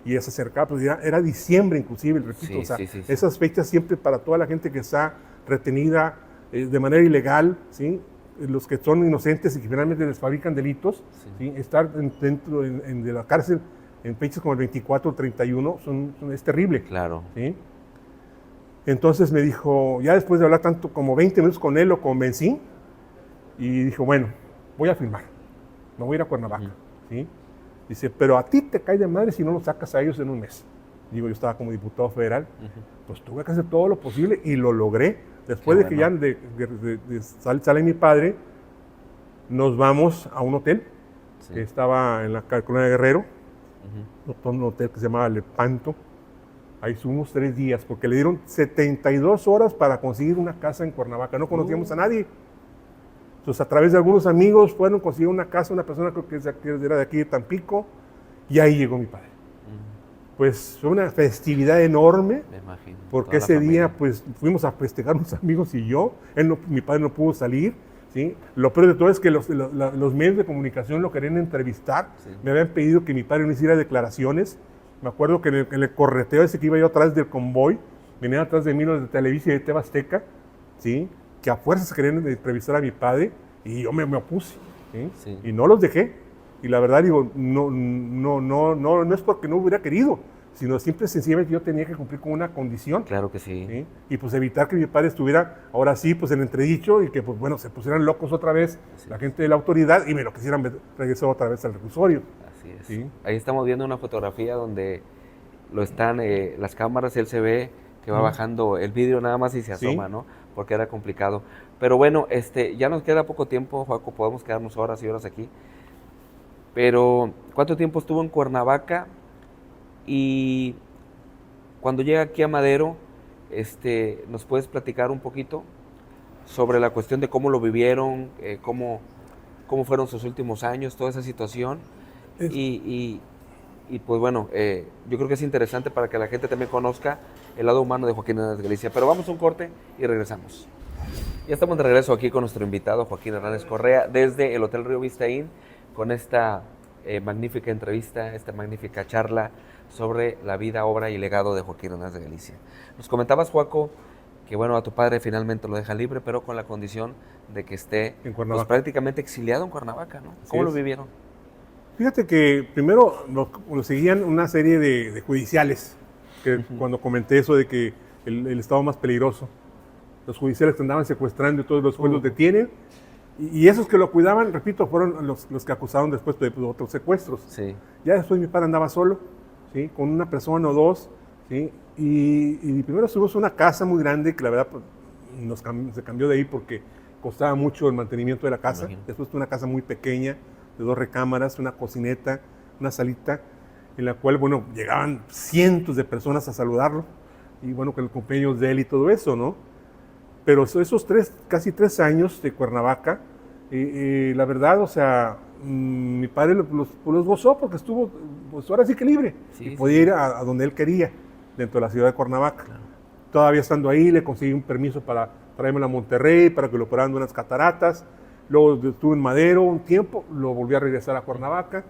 Y se acercaba, pues era diciembre inclusive, repito, o sea, esas fechas siempre para toda la gente que está retenida de manera ilegal, ¿sí? Los que son inocentes y que finalmente les fabrican delitos, ¿sí? Estar dentro de la cárcel en fechas como el 24 o 31 es terrible. Claro. ¿Sí? Entonces me dijo, ya después de hablar tanto como 20 minutos con él, lo convencí y dijo, bueno, voy a firmar, me voy a ir a Cuernavaca, ¿sí? Dice, pero a ti te cae de madre si no lo sacas a ellos en un mes. Digo, yo estaba como diputado federal, pues tuve que hacer todo lo posible y lo logré. Después de que ya sale mi padre, nos vamos a un hotel que estaba en la colonia de Guerrero, un hotel que se llamaba Lepanto. Ahí estuvimos 3 días, porque le dieron 72 horas para conseguir una casa en Cuernavaca. No conocíamos a nadie. Entonces, a través de algunos amigos fueron a conseguir una casa, una persona creo que era de aquí de Tampico, y ahí llegó mi padre. Pues fue una festividad enorme, me imagino, porque ese día pues fuimos a festejar unos amigos y yo, mi padre no pudo salir, ¿sí? Lo peor de todo es que los medios de comunicación lo querían entrevistar, me habían pedido que mi padre no hiciera declaraciones. Me acuerdo que en el correteo ese que iba yo atrás del convoy, venían atrás de mí los de Televisa y de TV Azteca, ¿sí? Que a fuerzas querían entrevistar a mi padre y yo me opuse, ¿sí? Y no los dejé. Y la verdad digo, no es porque no hubiera querido, sino simple y sencillamente yo tenía que cumplir con una condición. Claro que sí. ¿Sí? Y pues evitar que mi padre estuviera ahora sí pues en entredicho y que pues bueno, se pusieran locos otra vez la gente de la autoridad y me lo quisieran regresar otra vez al reclusorio. Así es. ¿Sí? Ahí estamos viendo una fotografía donde lo están las cámaras, él se ve que va bajando el vidrio nada más y se asoma, Sí. ¿no? Porque era complicado. Pero bueno, ya nos queda poco tiempo, Joaco, podemos quedarnos horas y horas aquí. Pero, ¿cuánto tiempo estuvo en Cuernavaca? Y cuando llega aquí a Madero, ¿nos puedes platicar un poquito sobre la cuestión de cómo lo vivieron, cómo fueron sus últimos años, toda esa situación? Es- Y pues bueno, yo creo que es interesante para que la gente también conozca el lado humano de Joaquín Hernández Galicia. Pero vamos a un corte y regresamos. Ya estamos de regreso aquí con nuestro invitado Joaquín Hernández Correa desde el Hotel Río Vista Inn con esta magnífica entrevista, esta magnífica charla sobre la vida, obra y legado de Joaquín Hernández Galicia. Nos comentabas, Joaco, que bueno, a tu padre finalmente lo deja libre, pero con la condición de que esté En pues, Cuernavaca. prácticamente exiliado en Cuernavaca, ¿no? Así ¿Cómo lo es. vivieron? Fíjate que primero lo seguían una serie de judiciales, que cuando comenté eso de que el estado más peligroso, los judiciales que andaban secuestrando y todos los jueces los detienen, y esos que lo cuidaban, repito, fueron los que acusaron después de otros secuestros. Sí. Ya después mi padre andaba solo, ¿sí? Con una persona o dos, ¿sí? Y primero subimos a una casa muy grande que la verdad pues, se cambió de ahí porque costaba mucho el mantenimiento de la casa. Imagino. Después una casa muy pequeña, de 2 recámaras, una cocineta, una salita, en la cual, bueno, llegaban cientos de personas a saludarlo, y bueno, con el cumpleaños de él y todo eso, ¿no? Pero esos casi 3 años de Cuernavaca, la verdad, o sea, mi padre los gozó porque estuvo, pues ahora sí que libre, Sí, y sí. podía ir a donde él quería, dentro de la ciudad de Cuernavaca. Todavía estando ahí, le conseguí un permiso para traérmelo a Monterrey, para que lo operaran de unas cataratas. Luego estuve en Madero un tiempo, lo volví a regresar a Cuernavaca.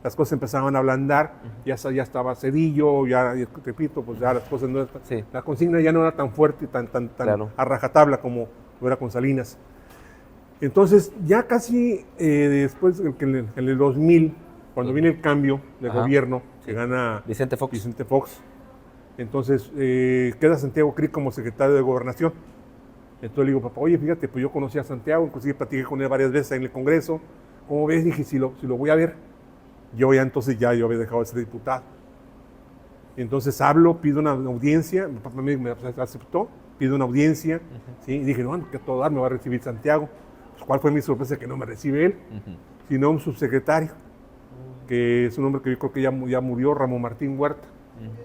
Las cosas empezaban a ablandar, ya estaba Cedillo, ya repito, pues ya las cosas no Sí. la consigna ya no era tan fuerte y tan Claro. a rajatabla como lo era con Salinas. Entonces, ya casi después, en el 2000, cuando viene el cambio de Ajá. gobierno, que Sí. gana Vicente Fox. Vicente Fox, entonces queda Santiago Krieg como secretario de Gobernación. Entonces le digo, papá, oye, fíjate, pues yo conocí a Santiago, inclusive platiqué con él varias veces en el Congreso. ¿Cómo ves? Dije, si lo voy a ver. Yo entonces yo había dejado de ser diputado. Entonces hablo, pido una audiencia, mi papá me aceptó, pido una audiencia, ¿sí? Y dije, no, que a todo dar me va a recibir Santiago. Pues, ¿cuál fue mi sorpresa? Que no me recibe él, sino un subsecretario, que es un hombre que yo creo que ya murió, Ramón Martín Huerta.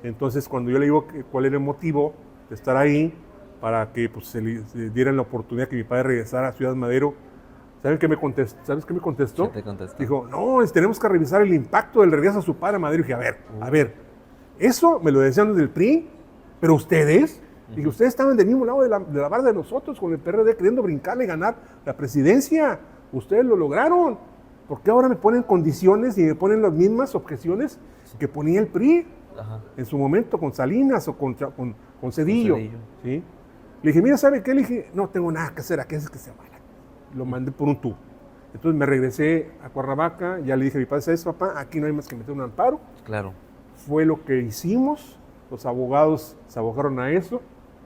Entonces, cuando yo le digo cuál era el motivo de estar ahí, para que pues, se dieran la oportunidad que mi padre regresara a Ciudad Madero, ¿sabes qué me contestó? ¿Qué te contestó? Dijo, no, tenemos que revisar el impacto del regreso a su padre a Madero. Y dije, a ver, eso me lo decían desde el PRI, pero ustedes, dije, ustedes estaban del mismo lado de la barra de nosotros, con el PRD, queriendo brincarle y ganar la presidencia. Ustedes lo lograron. ¿Por qué ahora me ponen condiciones y me ponen las mismas objeciones que ponía el PRI Ajá. en su momento con Salinas o con Cedillo? Cedillo. ¿Sí? Le dije, mira, ¿sabe qué? Le dije, no tengo nada que hacer, aquí es que se vaya. Lo mandé por un tubo. Entonces me regresé a Cuernavaca, ya le dije a mi padre, ¿sabes, papá? Aquí no hay más que meter un amparo. Claro. Fue lo que hicimos, los abogados se abogaron a eso.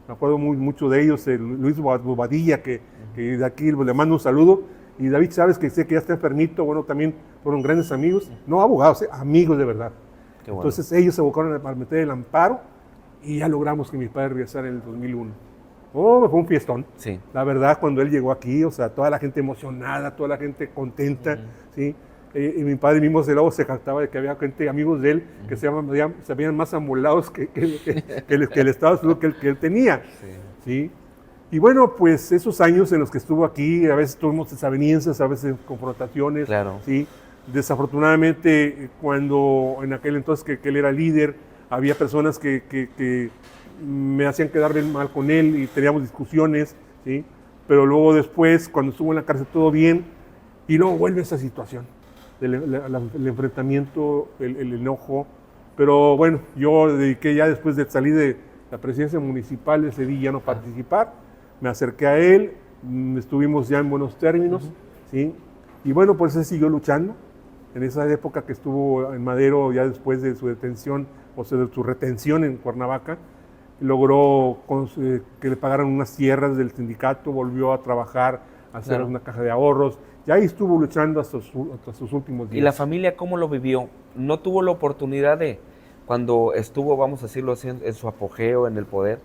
Me acuerdo mucho de ellos, Luis Bobadilla, que de aquí le mando un saludo. Y David Chávez, que sé que ya está enfermito, bueno, también fueron grandes amigos. No abogados, amigos de verdad. Qué bueno. Entonces ellos se abocaron a meter el amparo y ya logramos que mi padre regresara en el 2001. Oh, fue un fiestón. Sí. La verdad, cuando él llegó aquí, o sea, toda la gente emocionada, toda la gente contenta, ¿sí? Y mi padre mismo se jactaba de que había gente, amigos de él, que se veían más amolados que el estado de salud que él tenía, ¿sí? Y bueno, pues esos años en los que estuvo aquí, a veces tuvimos desavenencias, a veces confrontaciones, Claro. ¿sí? Desafortunadamente, cuando en aquel entonces que él era líder, había personas que me hacían quedar bien mal con él y teníamos discusiones, ¿sí? Pero luego después, cuando estuvo en la cárcel, todo bien, y luego vuelve esa situación, el enfrentamiento, el enojo. Pero bueno, yo dediqué ya después de salir de la presidencia municipal, decidí ya no participar, me acerqué a él, estuvimos ya en buenos términos, ¿sí? Y bueno, pues él siguió luchando. En esa época que estuvo en Madero, ya después de su detención, o sea, de su retención en Cuernavaca, logró que le pagaran unas tierras del sindicato, volvió a trabajar, a hacer Claro. una caja de ahorros, y ahí estuvo luchando hasta sus últimos días. ¿Y la familia cómo lo vivió? ¿No tuvo la oportunidad de, cuando estuvo, vamos a decirlo así, en su apogeo, en el poder,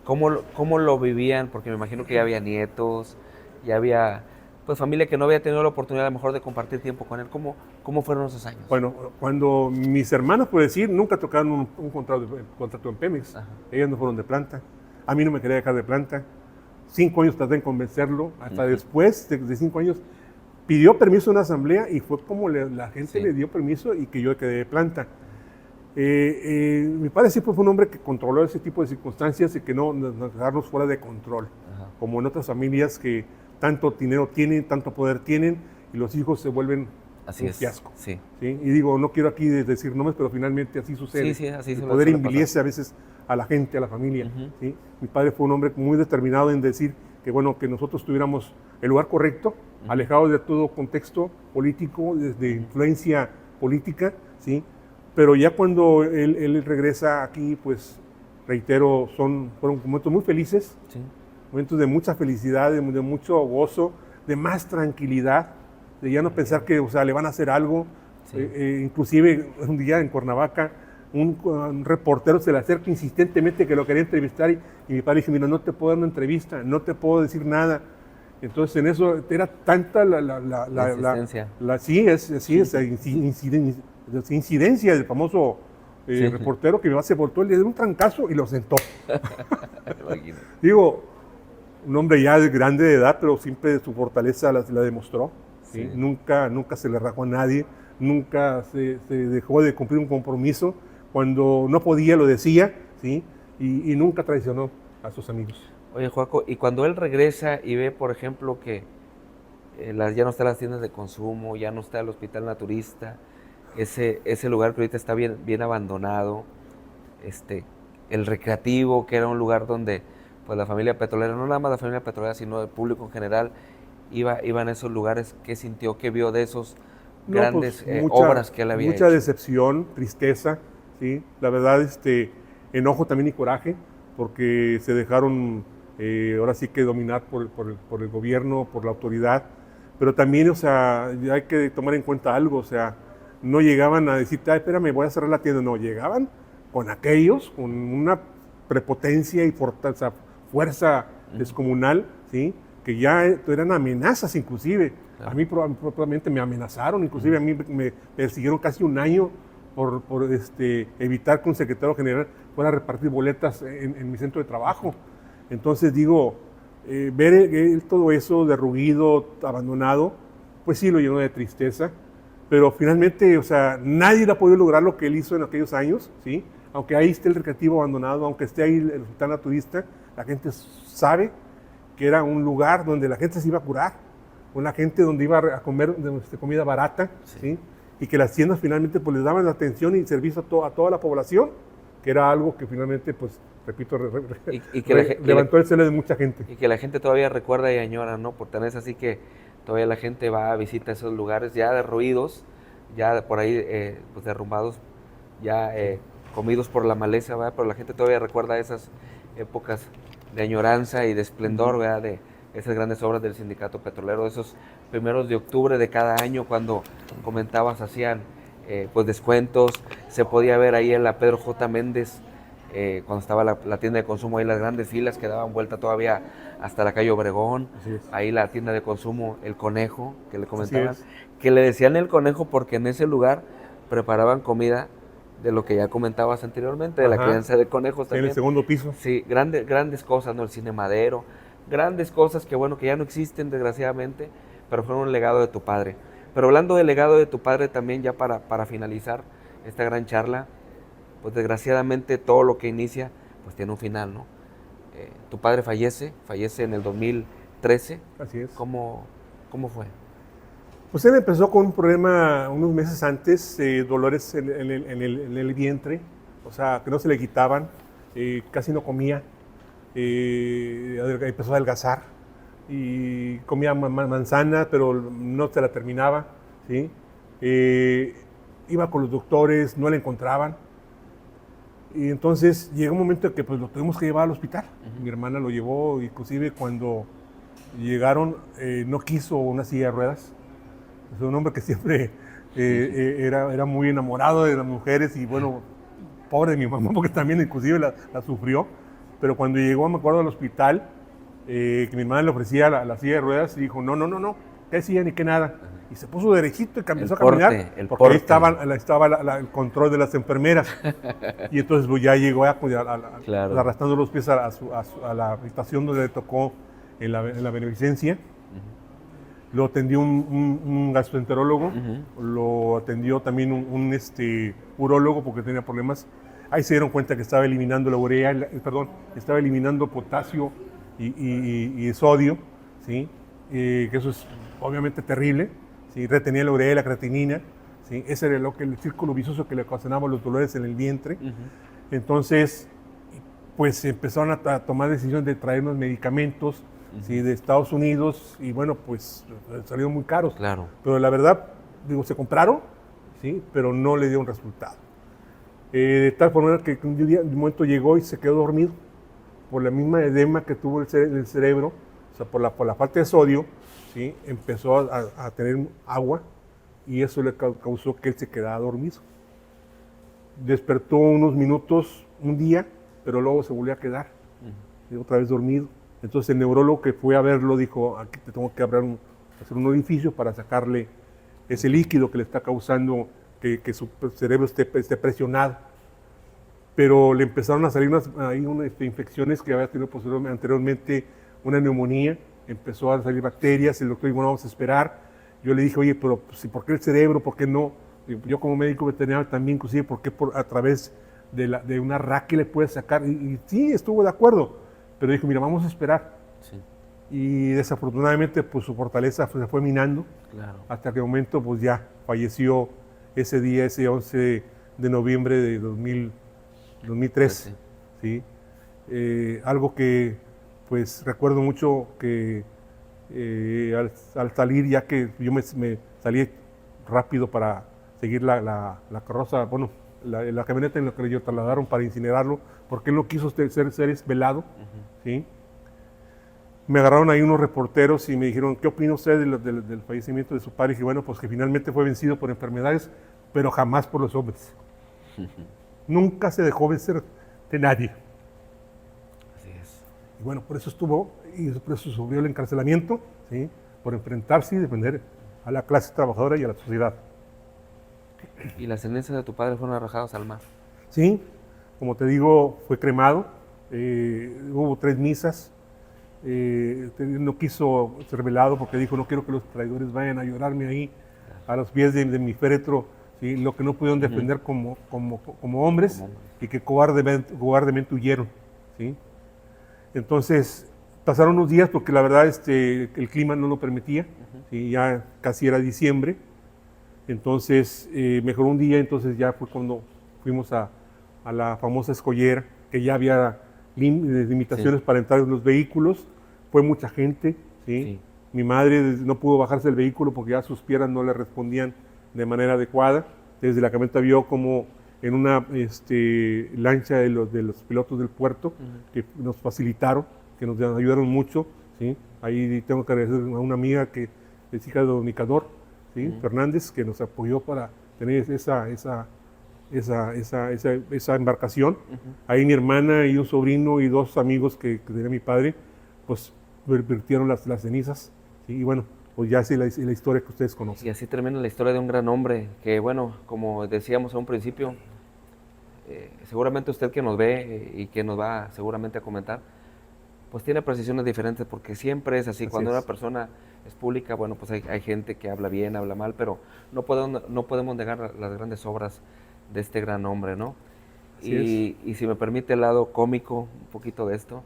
cómo lo vivían? Porque me imagino que ya había nietos, ya había pues familia que no había tenido la oportunidad a lo mejor de compartir tiempo con él. ¿Cómo fueron esos años? Bueno, cuando mis hermanos, por decir, nunca tocaron un contrato en Pemex. Ajá. Ellas no fueron de planta. A mí no me quería dejar de planta. 5 años tardé en convencerlo. Hasta después de 5 años pidió permiso en una asamblea y fue como la gente le dio permiso y que yo quedé de planta. Mi padre siempre fue un hombre que controló ese tipo de circunstancias y que no dejarnos fuera de control. Ajá. Como en otras familias que tanto dinero tienen, tanto poder tienen y los hijos se vuelven un fiasco. Sí. ¿Sí? Y digo, no quiero aquí decir nombres, pero finalmente así sucede. Sí, así el poder envilece a veces a la gente, a la familia. ¿Sí? Mi padre fue un hombre muy determinado en decir que, bueno, que nosotros tuviéramos el lugar correcto, alejados de todo contexto político, de influencia política, ¿sí? Pero ya cuando él regresa aquí, pues reitero, fueron momentos muy felices, sí, momentos de mucha felicidad, de mucho gozo, de más tranquilidad, de ya no pensar que, o sea, le van a hacer algo. Sí. Inclusive un día en Cuernavaca, un reportero se le acerca insistentemente que lo quería entrevistar y mi padre dice, mira, no te puedo dar una entrevista, no te puedo decir nada. Entonces en eso era tanta esa incidencia del famoso reportero que se voltó, le dio un trancazo y lo sentó. Digo, un hombre ya grande de edad, pero siempre su fortaleza la demostró. ¿Sí? Nunca se le rajó a nadie, nunca se dejó de cumplir un compromiso. Cuando no podía lo decía, ¿sí? Y nunca traicionó a sus amigos. Oye, Joaco, y cuando él regresa y ve, por ejemplo, que ya no están las tiendas de consumo, ya no está el hospital naturista, ese lugar que ahorita está bien abandonado, el recreativo, que era un lugar donde pues la familia petrolera, no nada más la familia petrolera, sino el público en general, iban a esos lugares. ¿Qué sintió, qué vio de esos grandes obras que él había hecho? Mucha decepción, tristeza, ¿sí? La verdad, enojo también y coraje, porque se dejaron ahora sí que dominar por el gobierno, por la autoridad, pero también, o sea, ya hay que tomar en cuenta algo, o sea, no llegaban a decirte, ay, espérame, voy a cerrar la tienda, no, llegaban con aquellos, con una prepotencia y fuerza descomunal, ¿sí? Que ya eran amenazas inclusive. Claro. A mí probablemente me amenazaron, inclusive a mí me persiguieron casi un año por evitar que un secretario general fuera a repartir boletas en mi centro de trabajo. Entonces digo, ver todo eso derruido, abandonado, pues sí lo llenó de tristeza, pero finalmente, o sea, nadie ha podido lograr lo que él hizo en aquellos años, ¿sí? Aunque ahí esté el recreativo abandonado, aunque esté ahí el hospital naturista, la gente sabe que era un lugar donde la gente se iba a curar, una gente donde iba a comer comida barata, ¿sí? Y que las tiendas finalmente pues les daban atención y servicio a toda la población, que era algo que finalmente, pues, repito, levantó el celo de mucha gente. Y que la gente todavía recuerda y añora, ¿no? Por tan es así que todavía la gente va a visitar esos lugares ya derruidos, ya por ahí pues derrumbados, ya comidos por la maleza, ¿verdad? Pero la gente todavía recuerda esas épocas de añoranza y de esplendor, ¿verdad? De esas grandes obras del sindicato petrolero, esos primeros de octubre de cada año cuando comentabas hacían pues descuentos, se podía ver ahí en la Pedro J. Méndez, cuando estaba la tienda de consumo, ahí las grandes filas que daban vuelta todavía hasta la calle Obregón, ahí la tienda de consumo, el Conejo, que le comentaban, que le decían el Conejo porque en ese lugar preparaban comida de lo que ya comentabas anteriormente, de la crianza de conejos también. En el segundo piso. Sí, grandes cosas, ¿no? El cine Madero, grandes cosas que bueno, que ya no existen desgraciadamente, pero fueron un legado de tu padre. Pero hablando del legado de tu padre también, ya para finalizar esta gran charla, pues desgraciadamente todo lo que inicia, pues tiene un final, ¿no? Tu padre fallece en el 2013. Así es. ¿Cómo fue? Pues él empezó con un problema unos meses antes, dolores en el vientre, o sea, que no se le quitaban, casi no comía, empezó a adelgazar y comía manzana, pero no se la terminaba, ¿sí? Iba con los doctores, no la encontraban. Y entonces llegó un momento en que pues, lo tuvimos que llevar al hospital. Mi hermana lo llevó, inclusive cuando llegaron no quiso una silla de ruedas. Es un hombre que siempre era muy enamorado de las mujeres y bueno, pobre de mi mamá porque también inclusive la sufrió. pero cuando llegó, me acuerdo, al hospital, que mi hermana le ofrecía la silla de ruedas, y dijo, no, no, no, no, qué silla ni qué nada. Y se puso derechito y empezó a caminar, porque ahí estaba el control de las enfermeras. Y entonces pues, ya llegó claro. arrastrando los pies a la habitación donde le tocó en la beneficencia. Lo atendió un gastroenterólogo, lo atendió también un urólogo porque tenía problemas. Ahí se dieron cuenta que estaba eliminando la urea, estaba eliminando potasio y sodio, ¿sí? Que eso es obviamente terrible, ¿sí? Retenía la urea y la creatinina, ¿sí? Ese era el círculo vicioso que le ocasionaba los dolores en el vientre. Entonces, pues empezaron a tomar decisiones de traernos medicamentos, ¿sí? De Estados Unidos, y bueno, pues salieron muy caros. Claro. Pero la verdad, digo, se compraron, ¿sí? Pero no le dieron resultado. De tal forma que un momento llegó y se quedó dormido por la misma edema que tuvo el cerebro, o sea, por la falta de sodio, ¿sí? Empezó a tener agua y eso le causó que él se quedara dormido. Despertó unos minutos, un día, pero luego se volvió a quedar, y otra vez dormido. Entonces el neurólogo que fue a verlo dijo, aquí te tengo que hacer un orificio para sacarle ese líquido que le está causando que su cerebro esté presionado. Pero le empezaron a salir unas infecciones que había tenido anteriormente, una neumonía, empezó a salir bacterias, el doctor dijo, bueno, vamos a esperar. Yo le dije, oye, pero ¿por qué el cerebro? ¿Por qué no? Yo como médico veterinario también, inclusive, ¿por qué a través de una raquia le puedes sacar? Y sí, estuvo de acuerdo, pero dijo, mira, vamos a esperar. Sí. Y desafortunadamente, pues su fortaleza se fue minando, claro. Hasta que de momento, pues ya falleció ese día, ese 11 de noviembre de 2003. Sí. Algo que, pues, recuerdo mucho que al salir, ya que yo me salí rápido para seguir la carroza, bueno, la camioneta en la que yo trasladaron para incinerarlo, porque él no quiso ser velado, ¿sí? Me agarraron ahí unos reporteros y me dijeron, ¿qué opina usted del fallecimiento de su padre? Y dije, bueno, pues que finalmente fue vencido por enfermedades, pero jamás por los hombres. Nunca se dejó vencer de nadie. Así es. Y bueno, por eso estuvo, y por eso sufrió el encarcelamiento, ¿sí? Por enfrentarse y defender a la clase trabajadora y a la sociedad. ¿Y las cenizas de tu padre fueron arrojadas al mar? Sí, como te digo, fue cremado, hubo 3 misas, no quiso ser velado porque dijo, no quiero que los traidores vayan a llorarme ahí a los pies de mi féretro, ¿sí? Lo que no pudieron defender como hombres y que cobardemente huyeron, ¿sí? Entonces pasaron unos días porque la verdad el clima no lo permitía, ¿sí? Ya casi era diciembre, entonces mejoró un día, entonces ya fue cuando fuimos a la famosa escollera, que ya había limitaciones para entrar en los vehículos, fue mucha gente, ¿sí? Sí. Mi madre no pudo bajarse del vehículo porque ya sus piernas no le respondían de manera adecuada. Desde la camioneta vio como en una lancha de los pilotos del puerto, que nos facilitaron, que nos ayudaron mucho, ¿sí? Ahí tengo que agradecer a una amiga que es hija de Dominicador, ¿sí? Fernández, que nos apoyó para tener esa embarcación. Ahí mi hermana y un sobrino y 2 amigos que tenía mi padre, pues vertieron las cenizas, ¿sí? Y bueno, pues ya es la historia que ustedes conocen. Y así termina la historia de un gran hombre que, bueno, como decíamos a un principio, seguramente usted que nos ve y que nos va seguramente a comentar, pues tiene apreciaciones diferentes porque siempre es así. Cuando una persona es pública, bueno, pues hay gente que habla bien, habla mal, pero no podemos negar las grandes obras de este gran hombre, ¿no? Y si me permite el lado cómico, un poquito de esto,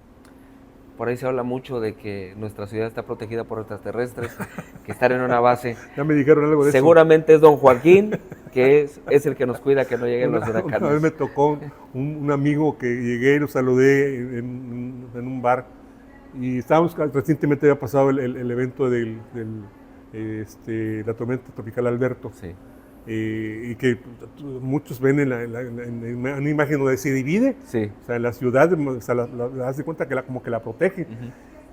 por ahí se habla mucho de que nuestra ciudad está protegida por extraterrestres, que estar en una base. Ya me dijeron algo de eso. Seguramente es don Joaquín, que es el que nos cuida que no lleguen los huracanes. Una vez me tocó un amigo que llegué y lo saludé en un bar, y recientemente había pasado el evento de la tormenta tropical Alberto. Sí. Y que muchos ven en una imagen donde se divide, sí. O sea, en la ciudad, o sea, la hace cuenta que como que la protege.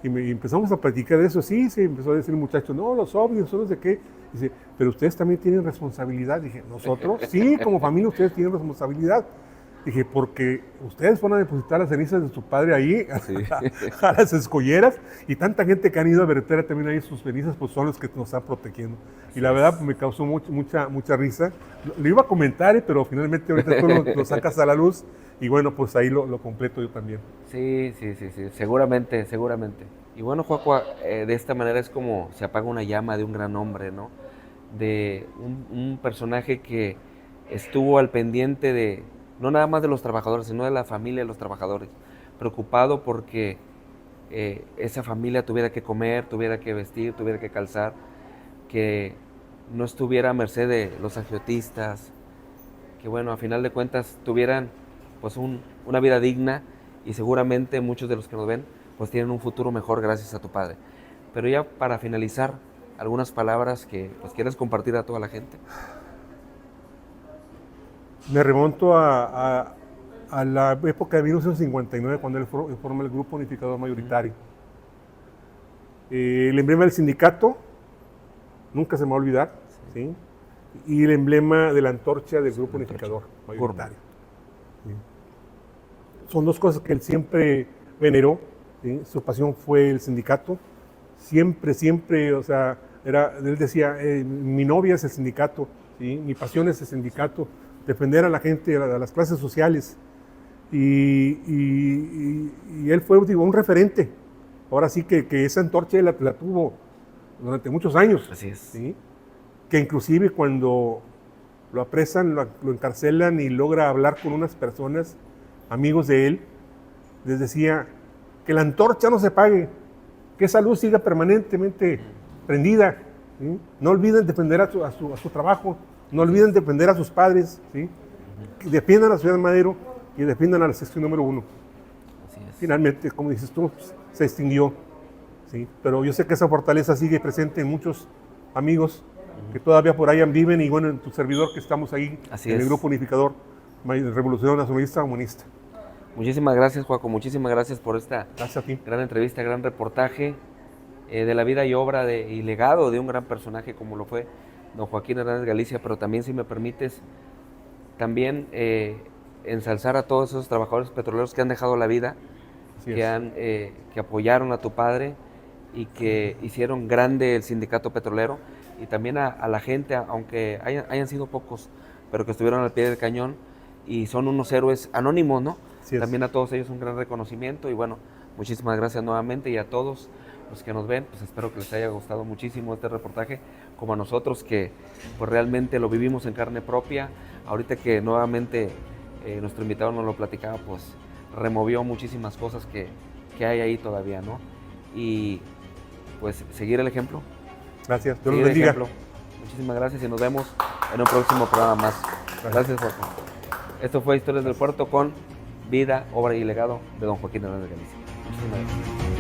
Y empezamos a platicar de eso, sí, empezó a decir el muchacho, no, los ovnis, no sé qué. Dice, pero ustedes también tienen responsabilidad. Dije, ¿nosotros? Sí, como familia ustedes tienen responsabilidad. Dije, porque ustedes fueron a depositar las cenizas de su padre ahí, Sí. a las escolleras, y tanta gente que han ido a verter también ahí sus cenizas, pues son los que nos están protegiendo. Y la verdad me causó mucha risa. Lo iba a comentar, pero finalmente ahorita tú lo sacas a la luz, y bueno, pues ahí lo completo yo también. Sí, seguramente. Y bueno, Juacua, de esta manera es como se apaga una llama de un gran hombre, ¿no? De un personaje que estuvo al pendiente de, no nada más de los trabajadores, sino de la familia de los trabajadores, preocupado porque esa familia tuviera que comer, tuviera que vestir, tuviera que calzar, que no estuviera a merced de los agiotistas, que bueno, a final de cuentas tuvieran pues una vida digna, y seguramente muchos de los que nos ven pues tienen un futuro mejor gracias a tu padre. Pero ya para finalizar, algunas palabras que pues quieres compartir a toda la gente. Me remonto a la época de 1959, cuando él forma el Grupo Unificador Mayoritario. El emblema del sindicato, nunca se me va a olvidar, ¿sí? Y el emblema de la antorcha del Grupo Unificador Mayoritario. ¿Sí? Son dos cosas que él siempre veneró, ¿sí? Su pasión fue el sindicato, siempre, o sea, él decía, mi novia es el sindicato, ¿sí? Mi pasión es el sindicato, defender a la gente, a las clases sociales. Y él fue, digo, un referente. Ahora sí que esa antorcha la tuvo durante muchos años. Así es. ¿Sí? Que inclusive cuando lo apresan, lo encarcelan y logra hablar con unas personas, amigos de él, les decía que la antorcha no se apague, que esa luz siga permanentemente prendida. ¿Sí? No olviden defender a su trabajo, no olviden defender a sus padres, ¿sí? Que defiendan a la ciudad de Madero y defiendan a la sección número 1. Así es. Finalmente, como dices tú, pues, se extinguió, ¿sí? Pero yo sé que esa fortaleza sigue presente en muchos amigos que todavía por ahí viven, y bueno, en tu servidor que estamos ahí, en el Grupo Unificador Revolucionario Nacionalista Comunista. Muchísimas gracias, Joaco, muchísimas gracias por esta Gracias gran entrevista, gran reportaje de la vida y obra y legado de un gran personaje como lo fue don Joaquín Hernández Galicia, pero también, si me permites, también ensalzar a todos esos trabajadores petroleros que han dejado la vida, que apoyaron a tu padre y que hicieron grande el sindicato petrolero, y también a la gente, aunque hayan sido pocos, pero que estuvieron al pie del cañón y son unos héroes anónimos, ¿no? También a todos ellos un gran reconocimiento, y bueno, muchísimas gracias nuevamente, y a todos los que nos ven, pues espero que les haya gustado muchísimo este reportaje, como a nosotros, que pues realmente lo vivimos en carne propia. Ahorita que nuevamente nuestro invitado nos lo platicaba, pues removió muchísimas cosas que hay ahí todavía, ¿no? Y pues seguir el ejemplo. Gracias, Dios los bendiga. Muchísimas gracias, y nos vemos en un próximo programa más. Gracias, Jorge. Esto fue Historias del Puerto con vida, obra y legado de don Joaquín Hernández Galicia. Muchísimas gracias.